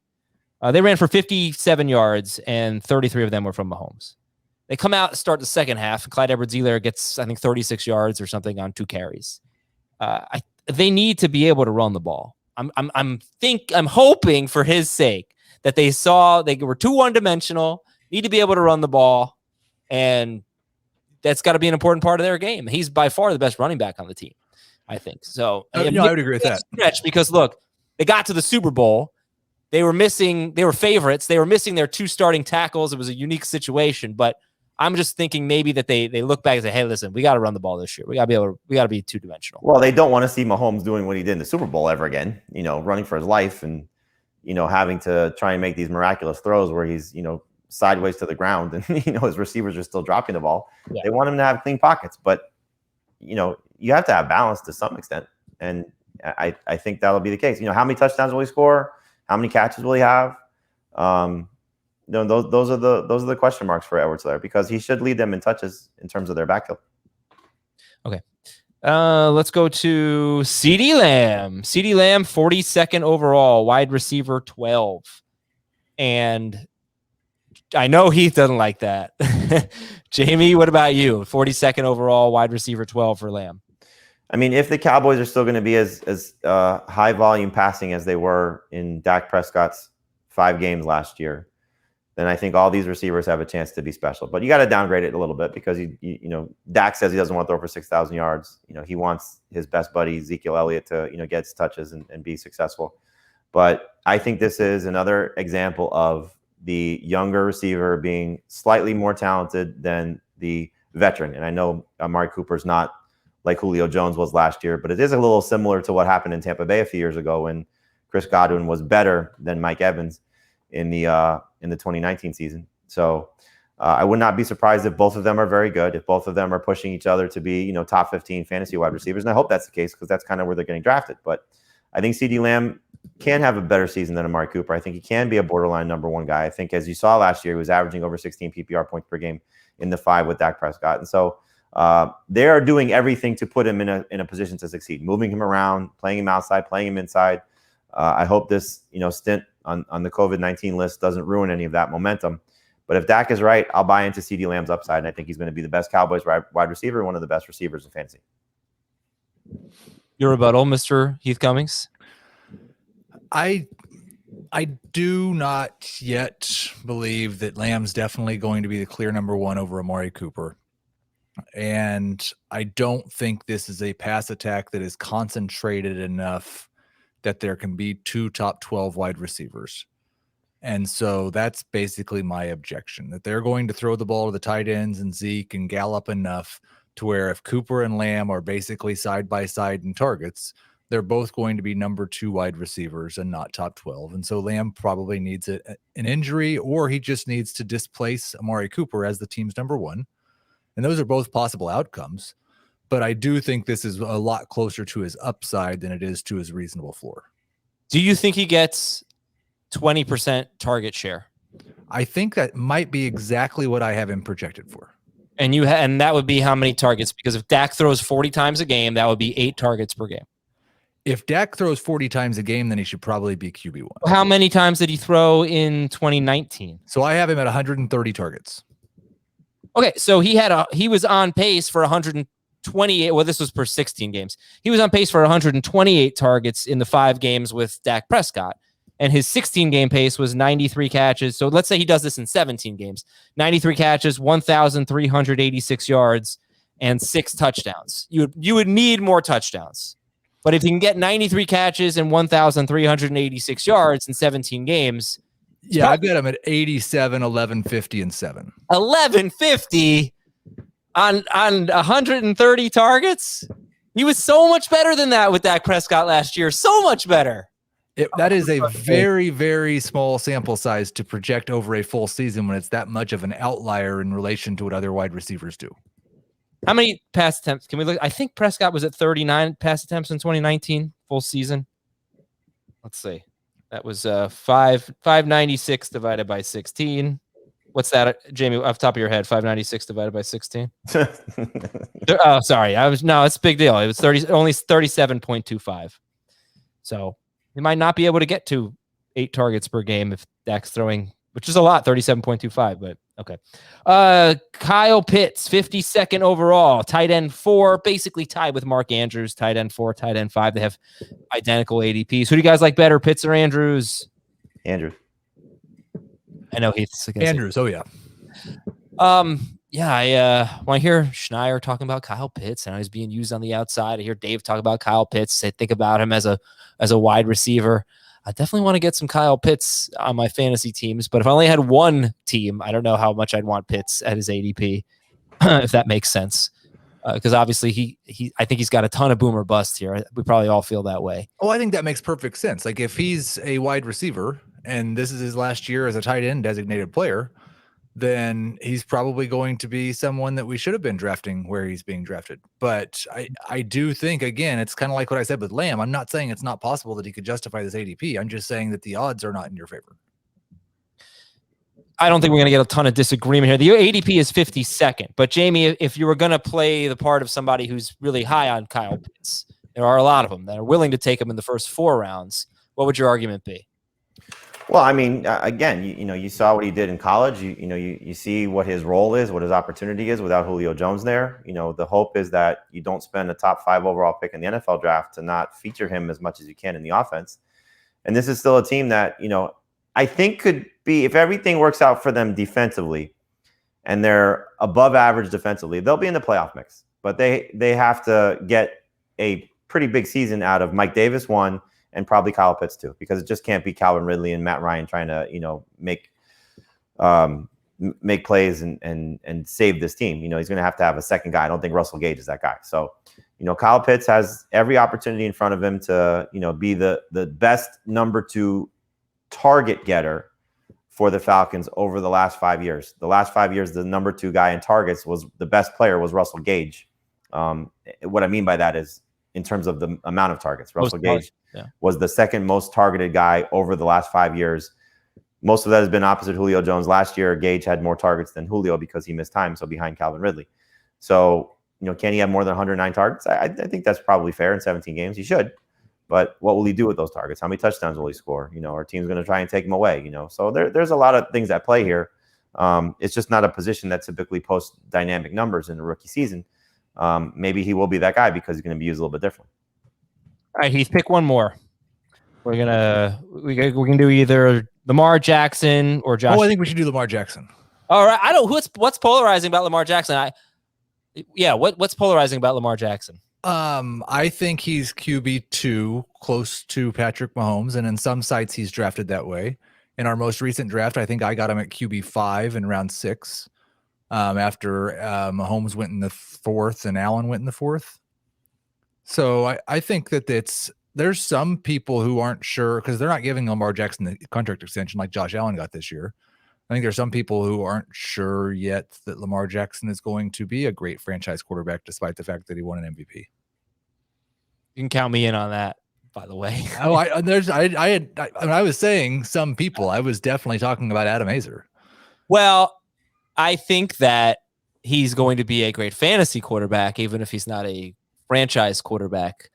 They ran for 57 yards, and 33 of them were from Mahomes. They come out and start the second half. Clyde Edwards-Helaire gets, I think, 36 yards or something on 2 carries. They need to be able to run the ball. I'm hoping for his sake that they saw they were too one-dimensional, need to be able to run the ball, and that's got to be an important part of their game. He's by far the best running back on the team, I think. So I would agree with that. Stretch, because look, they got to the Super Bowl. They were favorites. They were missing their 2 starting tackles. It was a unique situation, but I'm just thinking maybe that they look back and say, hey, listen, we got to run the ball this year. We got to be 2-dimensional. Well, they don't want to see Mahomes doing what he did in the Super Bowl ever again, running for his life and, having to try and make these miraculous throws where he's, sideways to the ground and, his receivers are still dropping the ball. Yeah. They want him to have clean pockets, but, you have to have balance to some extent. And I think that'll be the case. How many touchdowns will he score? How many catches will he have? Those are the question marks for Edwards-Helaire, because he should lead them in touches in terms of their backfield. Okay. Let's go to CeeDee Lamb. CeeDee Lamb, 42nd overall, wide receiver 12. And I know Heath doesn't like that. Jamie, what about you? 42nd overall, wide receiver 12 for Lamb. I mean, if the Cowboys are still going to be as high volume passing as they were in Dak Prescott's 5 games last year, then I think all these receivers have a chance to be special. But you got to downgrade it a little bit, because Dak says he doesn't want to throw for 6,000 yards. He wants his best buddy Ezekiel Elliott to get his touches and be successful. But I think this is another example of the younger receiver being slightly more talented than the veteran. And I know Amari Cooper's not like Julio Jones was last year, but it is a little similar to what happened in Tampa Bay a few years ago when Chris Godwin was better than Mike Evans in the 2019 season. So I would not be surprised if both of them are very good, if both of them are pushing each other to be, top 15 fantasy wide receivers. And I hope that's the case, because that's kind of where they're getting drafted. But I think CeeDee Lamb can have a better season than Amari Cooper. I think he can be a borderline number 1 guy. I think, as you saw last year, he was averaging over 16 PPR points per game in the 5 with Dak Prescott. And so they are doing everything to put him in a position to succeed, moving him around, playing him outside, playing him inside. I hope this, stint on the COVID-19 list doesn't ruin any of that momentum. But if Dak is right, I'll buy into CeeDee Lamb's upside, and I think he's going to be the best Cowboys wide receiver and one of the best receivers in fantasy. Your rebuttal, Mr. Heath Cummings? I do not yet believe that Lamb's definitely going to be the clear number 1 over Amari Cooper. And I don't think this is a pass attack that is concentrated enough that there can be 2 top 12 wide receivers. And so that's basically my objection, that they're going to throw the ball to the tight ends and Zeke and Gallup enough to where if Cooper and Lamb are basically side by side in targets, they're both going to be number 2 wide receivers and not top 12. And so Lamb probably needs an injury, or he just needs to displace Amari Cooper as the team's number 1. And those are both possible outcomes. But I do think this is a lot closer to his upside than it is to his reasonable floor. Do you think he gets 20% target share? I think that might be exactly what I have him projected for. And and that would be how many targets? Because if Dak throws 40 times a game, that would be 8 targets per game. If Dak throws 40 times a game, then he should probably be QB1. How many times did he throw in 2019? So I have him at 130 targets. Okay, so he was on pace for 128. Well, this was per 16 games. He was on pace for 128 targets in the 5 games with Dak Prescott. And his 16-game pace was 93 catches. So let's say he does this in 17 games. 93 catches, 1,386 yards, and 6 touchdowns. You would need more touchdowns. But if you can get 93 catches and 1,386 yards in 17 games, yeah, I've got him at 87, 1150, and 7. 1150 on 130 targets. He was so much better than that with Dak Prescott last year. So much better. That is a very, very small sample size to project over a full season when it's that much of an outlier in relation to what other wide receivers do. How many pass attempts can we look? I think Prescott was at 39 pass attempts in 2019 full season. Let's see. That was 596 divided by 16. What's that, Jamie? Off the top of your head, 596 divided by 16. Oh, sorry. It's a big deal. It was only 37.25. So he might not be able to get to 8 targets per game if Dak's throwing, which is a lot, 37.25, but okay. Kyle Pitts, 52nd overall, tight end 4, basically tied with Mark Andrews, tight end 4, tight end 5. They have identical ADPs. Who do you guys like better, Pitts or Andrews? Andrews. I know Heath's against Andrews. Oh yeah. Yeah, I want to hear Schneier talking about Kyle Pitts and how he's being used on the outside. I hear Dave talk about Kyle Pitts. I think about him as a wide receiver. I definitely want to get some Kyle Pitts on my fantasy teams, but if I only had one team, I don't know how much I'd want Pitts at his ADP, if that makes sense. Because obviously I think he's got a ton of boomer bust here. We probably all feel that way. Oh, I think that makes perfect sense. Like if he's a wide receiver and this is his last year as a tight end designated player, then he's probably going to be someone that we should have been drafting where he's being drafted. But I do think, again, it's kind of like what I said with Lamb. I'm not saying it's not possible that he could justify this ADP. I'm just saying that the odds are not in your favor. I don't think we're going to get a ton of disagreement here. The ADP is 52nd. But, Jamie, if you were going to play the part of somebody who's really high on Kyle Pitts, there are a lot of them that are willing to take him in the first 4 rounds. What would your argument be? Well, I mean, again, you saw what he did in college. You see what his role is, what his opportunity is without Julio Jones there. The hope is that you don't spend a top 5 overall pick in the NFL draft to not feature him as much as you can in the offense. And this is still a team that, I think could be, if everything works out for them defensively and they're above average defensively, they'll be in the playoff mix. But they have to get a pretty big season out of Mike Davis, 1, and probably Kyle Pitts 2, because it just can't be Calvin Ridley and Matt Ryan trying to, make plays and save this team. He's going to have a second guy. I don't think Russell Gage is that guy. So, Kyle Pitts has every opportunity in front of him to, be the best number 2 target getter for the Falcons over the last 5 years. The last 5 years, the number 2 guy in targets was the best player was Russell Gage. What I mean by that is in terms of the amount of targets, Russell Gage was the second most targeted guy over the last 5 years. Most of that has been opposite Julio Jones. Last year, Gage had more targets than Julio because he missed time, so behind Calvin Ridley. So, can he have more than 109 targets? I think that's probably fair in 17 games. He should. But what will he do with those targets? How many touchdowns will he score? Our team's going to try and take him away, So there's a lot of things at play here. It's just not a position that typically posts dynamic numbers in a rookie season. Maybe he will be that guy because he's going to be used a little bit different. All right, Heath, pick one more. We can do either Lamar Jackson or Josh. Oh, I think we should do Lamar Jackson. All right, I don't. What's polarizing about Lamar Jackson? What's polarizing about Lamar Jackson? I think he's QB2, close to Patrick Mahomes, and in some sites he's drafted that way. In our most recent draft, I think I got him at QB5 in round 6. After Mahomes went in the 4th and Allen went in the 4th. So I think that there's some people who aren't sure because they're not giving Lamar Jackson the contract extension like Josh Allen got this year. I think there's some people who aren't sure yet that Lamar Jackson is going to be a great franchise quarterback, despite the fact that he won an MVP. You can count me in on that, by the way. When I was saying some people, I was definitely talking about Adam Hazer. Well, I think that he's going to be a great fantasy quarterback, even if he's not a franchise quarterback.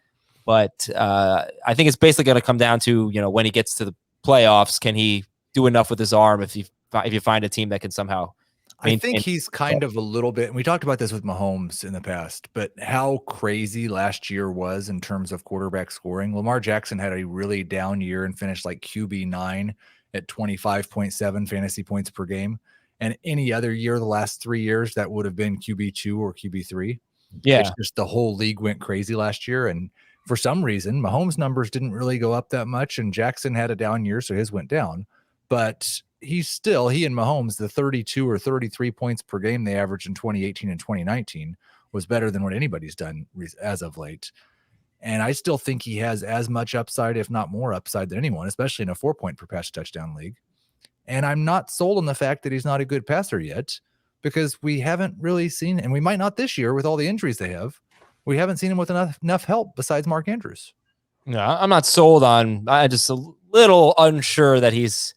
But I think it's basically going to come down to, when he gets to the playoffs, can he do enough with his arm if you find a team that can somehow I think he's kind of a little bit, and we talked about this with Mahomes in the past, but how crazy last year was in terms of quarterback scoring. Lamar Jackson had a really down year and finished like QB9 at 25.7 fantasy points per game. And any other year, the last 3 years, that would have been QB2 or QB3. Yeah. It's just the whole league went crazy last year. And for some reason, Mahomes' numbers didn't really go up that much. And Jackson had a down year, so his went down. But he and Mahomes, the 32 or 33 points per game they averaged in 2018 and 2019 was better than what anybody's done as of late. And I still think he has as much upside, if not more upside than anyone, especially in a 4-point per pass touchdown league. And I'm not sold on the fact that he's not a good passer yet, because we haven't really seen, and we might not this year with all the injuries they have, we haven't seen him with enough help besides Mark Andrews. No, I'm not sold on. I'm just a little unsure that he's,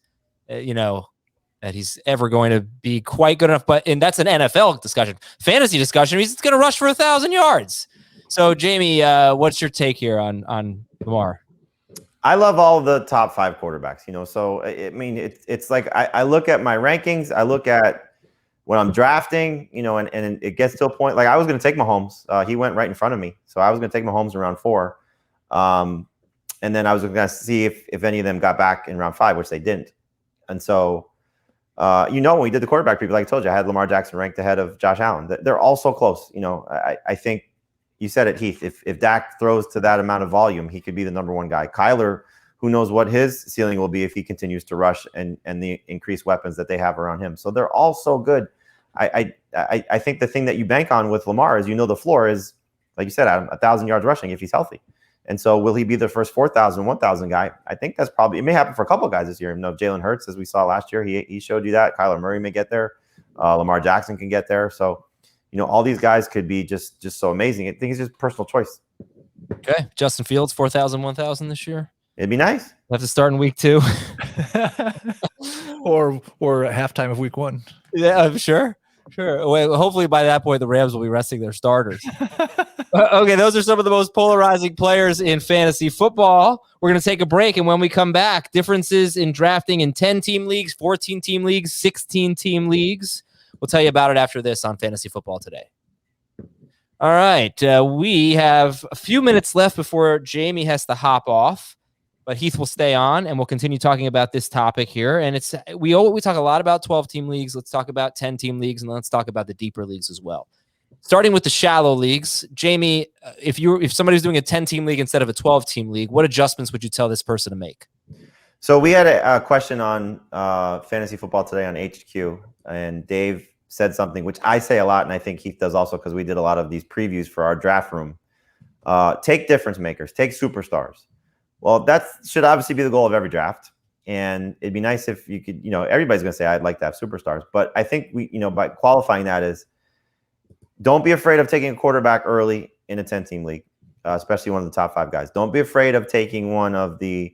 that he's ever going to be quite good enough. And that's an NFL discussion. Fantasy discussion, he's going to rush for 1,000 yards. So, Jamie, what's your take here on Lamar? I love all the top 5 quarterbacks, so I mean, it's like I look at my rankings, I look at when I'm drafting, and it gets to a point, like I was going to take Mahomes. He went right in front of me. So I was going to take Mahomes in round 4. And then I was going to see if any of them got back in round 5, which they didn't. And so, when we did the quarterback preview, like I told you, I had Lamar Jackson ranked ahead of Josh Allen. They're all so close. I think you said it, Heath. If Dak throws to that amount of volume, he could be the number 1 guy. Kyler, who knows what his ceiling will be if he continues to rush and the increased weapons that they have around him. So they're all so good. I think the thing that you bank on with Lamar is, the floor is, like you said, Adam, 1,000 yards rushing if he's healthy. And so will he be the first 4,000, 1,000 guy? I think that's probably, it may happen for a couple of guys this year. Jalen Hurts, as we saw last year, he showed you that. Kyler Murray may get there. Lamar Jackson can get there. So, all these guys could be just so amazing. I think it's just personal choice. Okay. Justin Fields, 4,000, 1,000 this year. It'd be nice. We'll have to start in week 2. or at halftime of week 1. Yeah, sure. Well, hopefully by that point, the Rams will be resting their starters. Okay, those are some of the most polarizing players in fantasy football. We're going to take a break, and when we come back, differences in drafting in 10-team leagues, 14-team leagues, 16-team leagues. We'll tell you about it after this on Fantasy Football Today. All right, we have a few minutes left before Jamie has to hop off. But Heath will stay on, and we'll continue talking about this topic here. And we talk a lot about 12-team leagues. Let's talk about 10-team leagues, and let's talk about the deeper leagues as well. Starting with the shallow leagues, Jamie, if somebody's doing a 10-team league instead of a 12-team league, what adjustments would you tell this person to make? So we had a question on Fantasy Football Today on HQ, and Dave said something which I say a lot, and I think Heath does also, because we did a lot of these previews for our draft room. Take difference makers, take superstars. Well, that should obviously be the goal of every draft. And it'd be nice if you could, everybody's going to say, I'd like to have superstars. But I think by qualifying that is, don't be afraid of taking a quarterback early in a 10-team league, especially one of the top 5 guys. Don't be afraid of taking one of the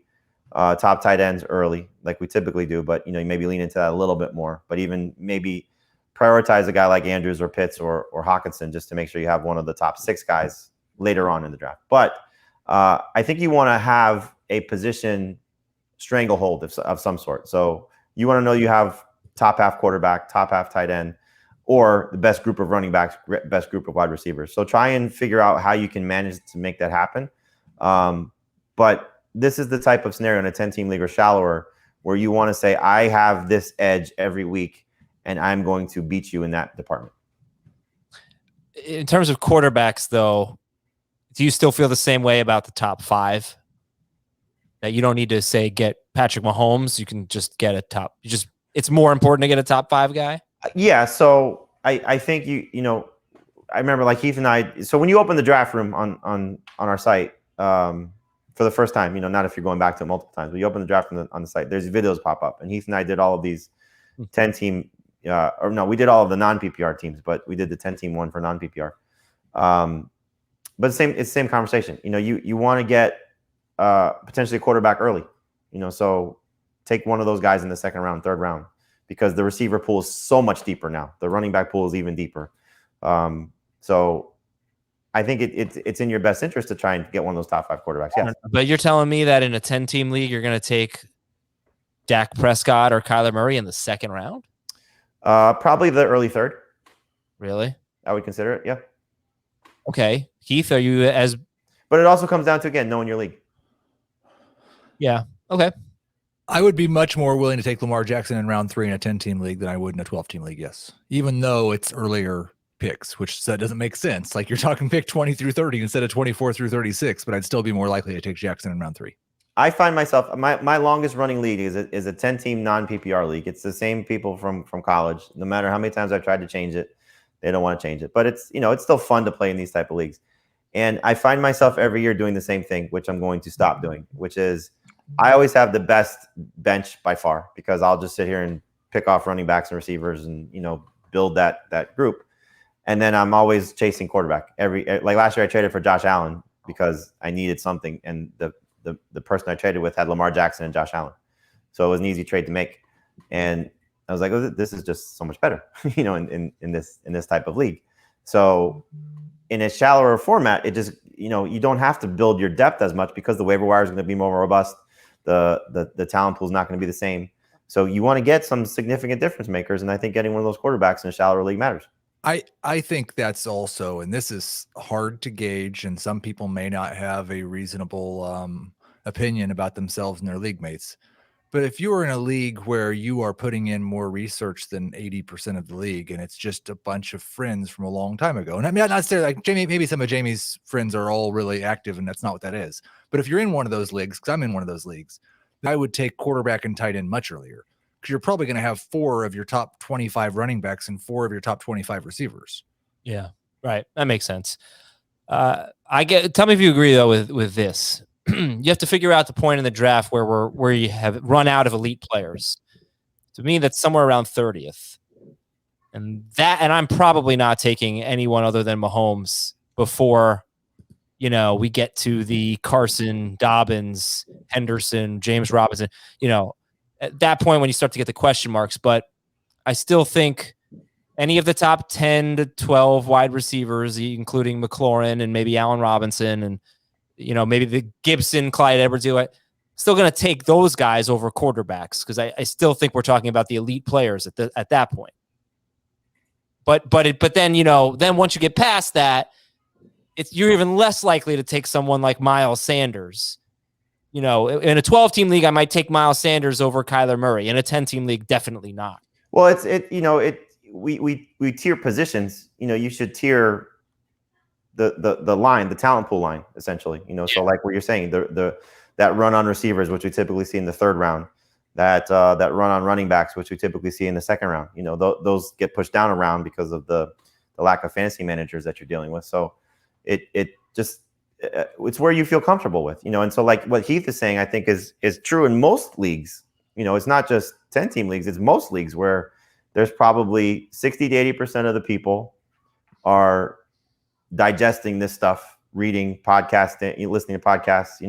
top tight ends early, like we typically do. But, you maybe lean into that a little bit more. But even maybe prioritize a guy like Andrews or Pitts or Hawkinson, just to make sure you have one of the top 6 guys later on in the draft. But I think you want to have a position stranglehold of some sort. So you want to know you have top half quarterback, top half tight end, or the best group of running backs, best group of wide receivers. So try and figure out how you can manage to make that happen. But this is the type of scenario in a 10-team league or shallower where you want to say, I have this edge every week, and I'm going to beat you in that department. In terms of quarterbacks, though, do you still feel the same way about the top 5? That you don't need to say get Patrick Mahomes, you can just get a top. It's more important to get a top 5 guy. Yeah, so I think I remember like Heath and I. So when you open the draft room on our site for the first time, not if you're going back to it multiple times, but you open the draft on the site, there's videos pop up, and Heath and I did all of these 10-team. We did all of the non-PPR teams, but we did the 10-team one for non-PPR. But it's the same conversation. You want to get potentially a quarterback early. So take one of those guys in the 2nd round, 3rd round, because the receiver pool is so much deeper now. The running back pool is even deeper. So I think it's in your best interest to try and get one of those top 5 quarterbacks. Yes. But you're telling me that in a 10-team league, you're going to take Dak Prescott or Kyler Murray in the 2nd round? Probably the early 3rd. Really? I would consider it. Yeah. Okay. Heath, are you as... But it also comes down to, again, knowing your league. Yeah. Okay. I would be much more willing to take Lamar Jackson in round 3 in a 10-team league than I would in a 12-team league, yes. Even though it's earlier picks, which that doesn't make sense. Like you're talking pick 20 through 30 instead of 24 through 36, but I'd still be more likely to take Jackson in round 3. I find myself my longest running league is a 10-team non-PPR league. It's the same people from college. No matter how many times I've tried to change it, they don't want to change it. But it's it's still fun to play in these type of leagues. And I find myself every year doing the same thing, which I'm going to stop doing, which is I always have the best bench by far because I'll just sit here and pick off running backs and receivers and build that group. And then I'm always chasing quarterback. Like last year I traded for Josh Allen because I needed something, and the person I traded with had Lamar Jackson and Josh Allen. So it was an easy trade to make. And I was like, oh, this is just so much better, in this type of league. So in a shallower format, it just, you don't have to build your depth as much because the waiver wire is going to be more robust. The talent pool is not going to be the same. So you want to get some significant difference makers. And I think getting one of those quarterbacks in a shallower league matters. I think that's also, and this is hard to gauge, and some people may not have a reasonable opinion about themselves and their league mates. But if you are in a league where you are putting in more research than 80% of the league, and it's just a bunch of friends from a long time ago, and I mean, not necessarily like Jamie, maybe some of Jamie's friends are all really active, and that's not what that is. But if you're in one of those leagues, because I'm in one of those leagues, I would take quarterback and tight end much earlier, because you're probably going to have 4 of your top 25 running backs and 4 of your top 25 receivers. Yeah, right. That makes sense. Tell me if you agree though with this. You have to figure out the point in the draft where you have run out of elite players. To me, that's somewhere around 30th. And I'm probably not taking anyone other than Mahomes before, we get to the Carson, Dobbins, Henderson, James Robinson, at that point when you start to get the question marks. But I still think any of the top 10 to 12 wide receivers, including McLaurin and maybe Allen Robinson and maybe the Gibson, Clyde Edwards-Helaire, still going to take those guys over quarterbacks because I still think we're talking about the elite players at that point. But then then once you get past that, you're even less likely to take someone like Miles Sanders. In a 12-team league, I might take Miles Sanders over Kyler Murray. In a 10-team league, definitely not. Well, we tier positions. You should tier the line, the talent pool line, essentially. So like what you're saying, that run on receivers, which we typically see in the 3rd round, that run on running backs, which we typically see in the 2nd round. Those get pushed down a round because of the lack of fantasy managers that you're dealing with. So it's where you feel comfortable with, and so like what Heath is saying, I think is true in most leagues. It's not just 10-team leagues, it's most leagues where there's probably 60 to 80% of the people are digesting this stuff, reading podcasts, listening to podcasts,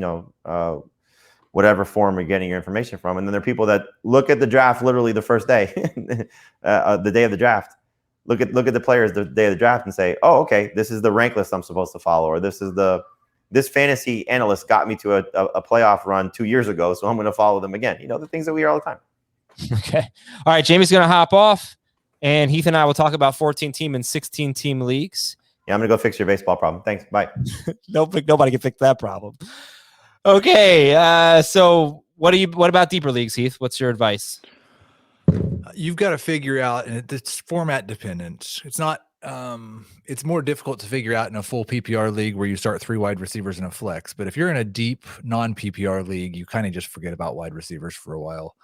whatever form you're getting your information from. And then there are people that look at the draft literally the first day, the day of the draft. Look at the players the day of the draft and say, oh, okay, this is the rank list I'm supposed to follow, or this fantasy analyst got me to a playoff run 2 years ago, so I'm going to follow them again. The things that we hear all the time. Okay. All right, Jamie's going to hop off, and Heath and I will talk about 14-team and 16-team leagues. Yeah, I'm going to go fix your baseball problem. Thanks. Bye. Nobody can fix that problem. Okay. So what about deeper leagues, Heath? What's your advice? You've got to figure out, and it's format dependent. It's not, it's more difficult to figure out in a full PPR league where you start 3 wide receivers in a flex. But if you're in a deep non-PPR league, you kind of just forget about wide receivers for a while.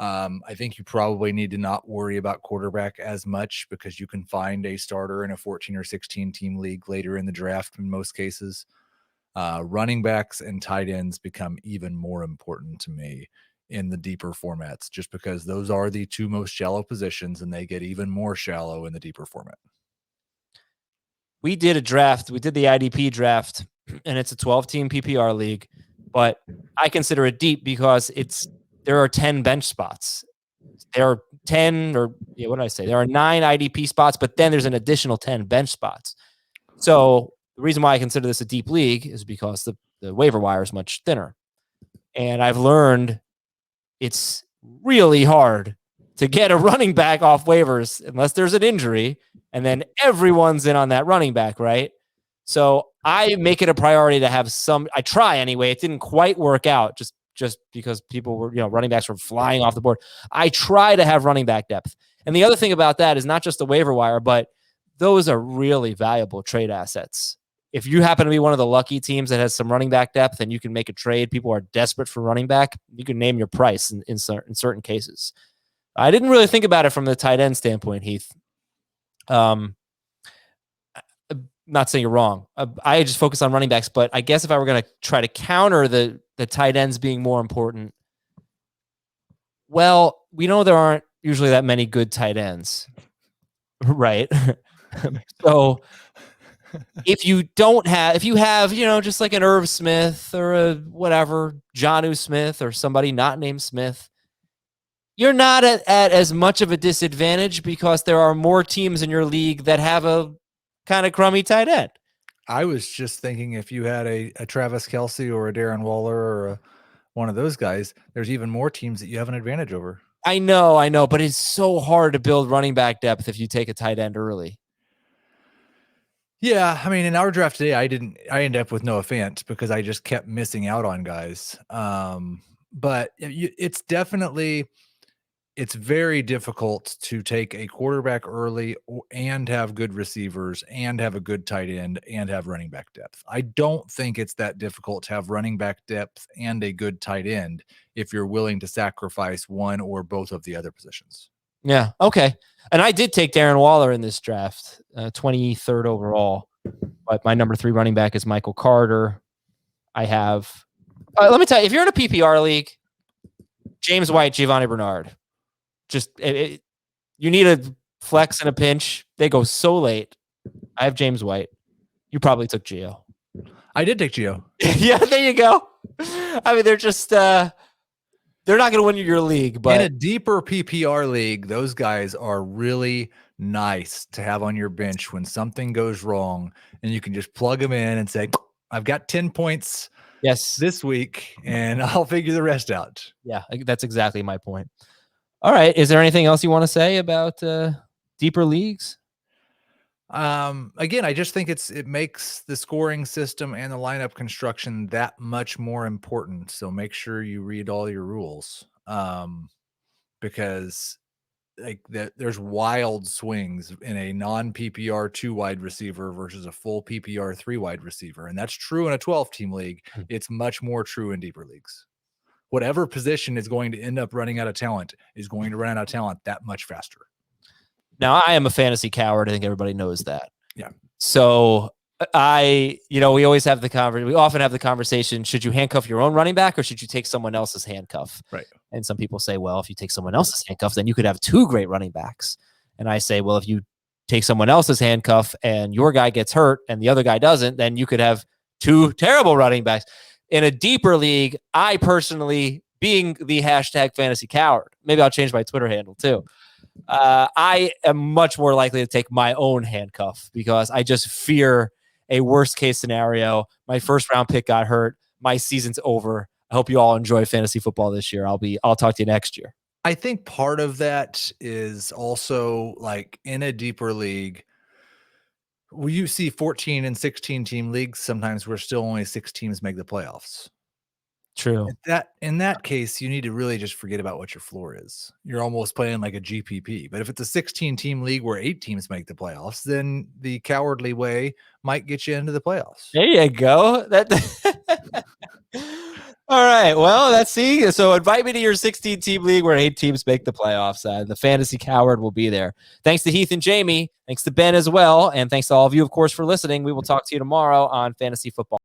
I think you probably need to not worry about quarterback as much because you can find a starter in a 14 or 16 team league later in the draft in most cases. Running backs and tight ends become even more important to me in the deeper formats, just because those are the 2 most shallow positions and they get even more shallow in the deeper format. We did a draft. We did the IDP draft, and it's a 12-team PPR league, but I consider it deep because there are 10 bench spots. There are 10 or what did I say? There are 9 IDP spots, but then there's an additional 10 bench spots. So the reason why I consider this a deep league is because the waiver wire is much thinner. And I've learned it's really hard to get a running back off waivers unless there's an injury, and then everyone's in on that running back, right? So I make it a priority to have I try anyway. It didn't quite work out just because people were, running backs were flying off the board. I try to have running back depth. And the other thing about that is not just the waiver wire, but those are really valuable trade assets. If you happen to be one of the lucky teams that has some running back depth and you can make a trade, people are desperate for running back, you can name your price in certain cases. I didn't really think about it from the tight end standpoint, Heath. Not saying you're wrong. I just focus on running backs, but I guess if I were going to try to counter the tight ends being more important, well, we know there aren't usually that many good tight ends, right? So if you have, just like an Irv Smith or a whatever, Jonnu Smith or somebody not named Smith, you're not at as much of a disadvantage because there are more teams in your league that have a kind of crummy tight end. I was just thinking if you had a Travis Kelce or a Darren Waller or one of those guys, there's even more teams that you have an advantage over. I know, but it's so hard to build running back depth if you take a tight end early. Yeah, I mean, in our draft today, I ended up with Noah Fant because I just kept missing out on guys. But it's very difficult to take a quarterback early and have good receivers and have a good tight end and have running back depth. I don't think it's that difficult to have running back depth and a good tight end if you're willing to sacrifice one or both of the other positions. Yeah. Okay. And I did take Darren Waller in this draft, 23rd overall, but my number 3 running back is Michael Carter. I have, let me tell you, if you're in a PPR league, James White, Giovanni Bernard, you need a flex and a pinch. They go so late. I have James White. You probably took Gio. I did take Gio. Yeah, there you go. I mean, they're just, they're not going to win your league, but in a deeper PPR league, those guys are really nice to have on your bench when something goes wrong and you can just plug them in and say, I've got 10 points this week and I'll figure the rest out. Yeah, that's exactly my point. All right. Is there anything else you want to say about deeper leagues? Again, I just think it makes the scoring system and the lineup construction that much more important. So make sure you read all your rules. Because there's wild swings in a non-PPR 2 wide receiver versus a full PPR 3 wide receiver. And that's true in a 12-team league. It's much more true in deeper leagues. Whatever position is going to end up running out of talent is going to run out of talent that much faster. Now, I am a fantasy coward. I think everybody knows that. Yeah. So we always have we often have the conversation, should you handcuff your own running back or should you take someone else's handcuff? Right. And some people say, well, if you take someone else's handcuff, then you could have 2 great running backs. And I say, well, if you take someone else's handcuff and your guy gets hurt and the other guy doesn't, then you could have 2 terrible running backs. In a deeper league, I personally, being the hashtag fantasy coward, maybe I'll change my Twitter handle too. I am much more likely to take my own handcuff because I just fear a worst case scenario. My first round pick got hurt. My season's over. I hope you all enjoy fantasy football this year. I'll talk to you next year. I think part of that is also like in a deeper league, you see 14 and 16 team leagues. Sometimes where still only 6 teams make the playoffs. True. In that case, you need to really just forget about what your floor is. You're almost playing like a GPP. But if it's a 16-team league where 8 teams make the playoffs, then the cowardly way might get you into the playoffs. There you go. All right. Well, let's see. So invite me to your 16-team league where 8 teams make the playoffs. The fantasy coward will be there. Thanks to Heath and Jamie. Thanks to Ben as well. And thanks to all of you, of course, for listening. We will talk to you tomorrow on Fantasy Football.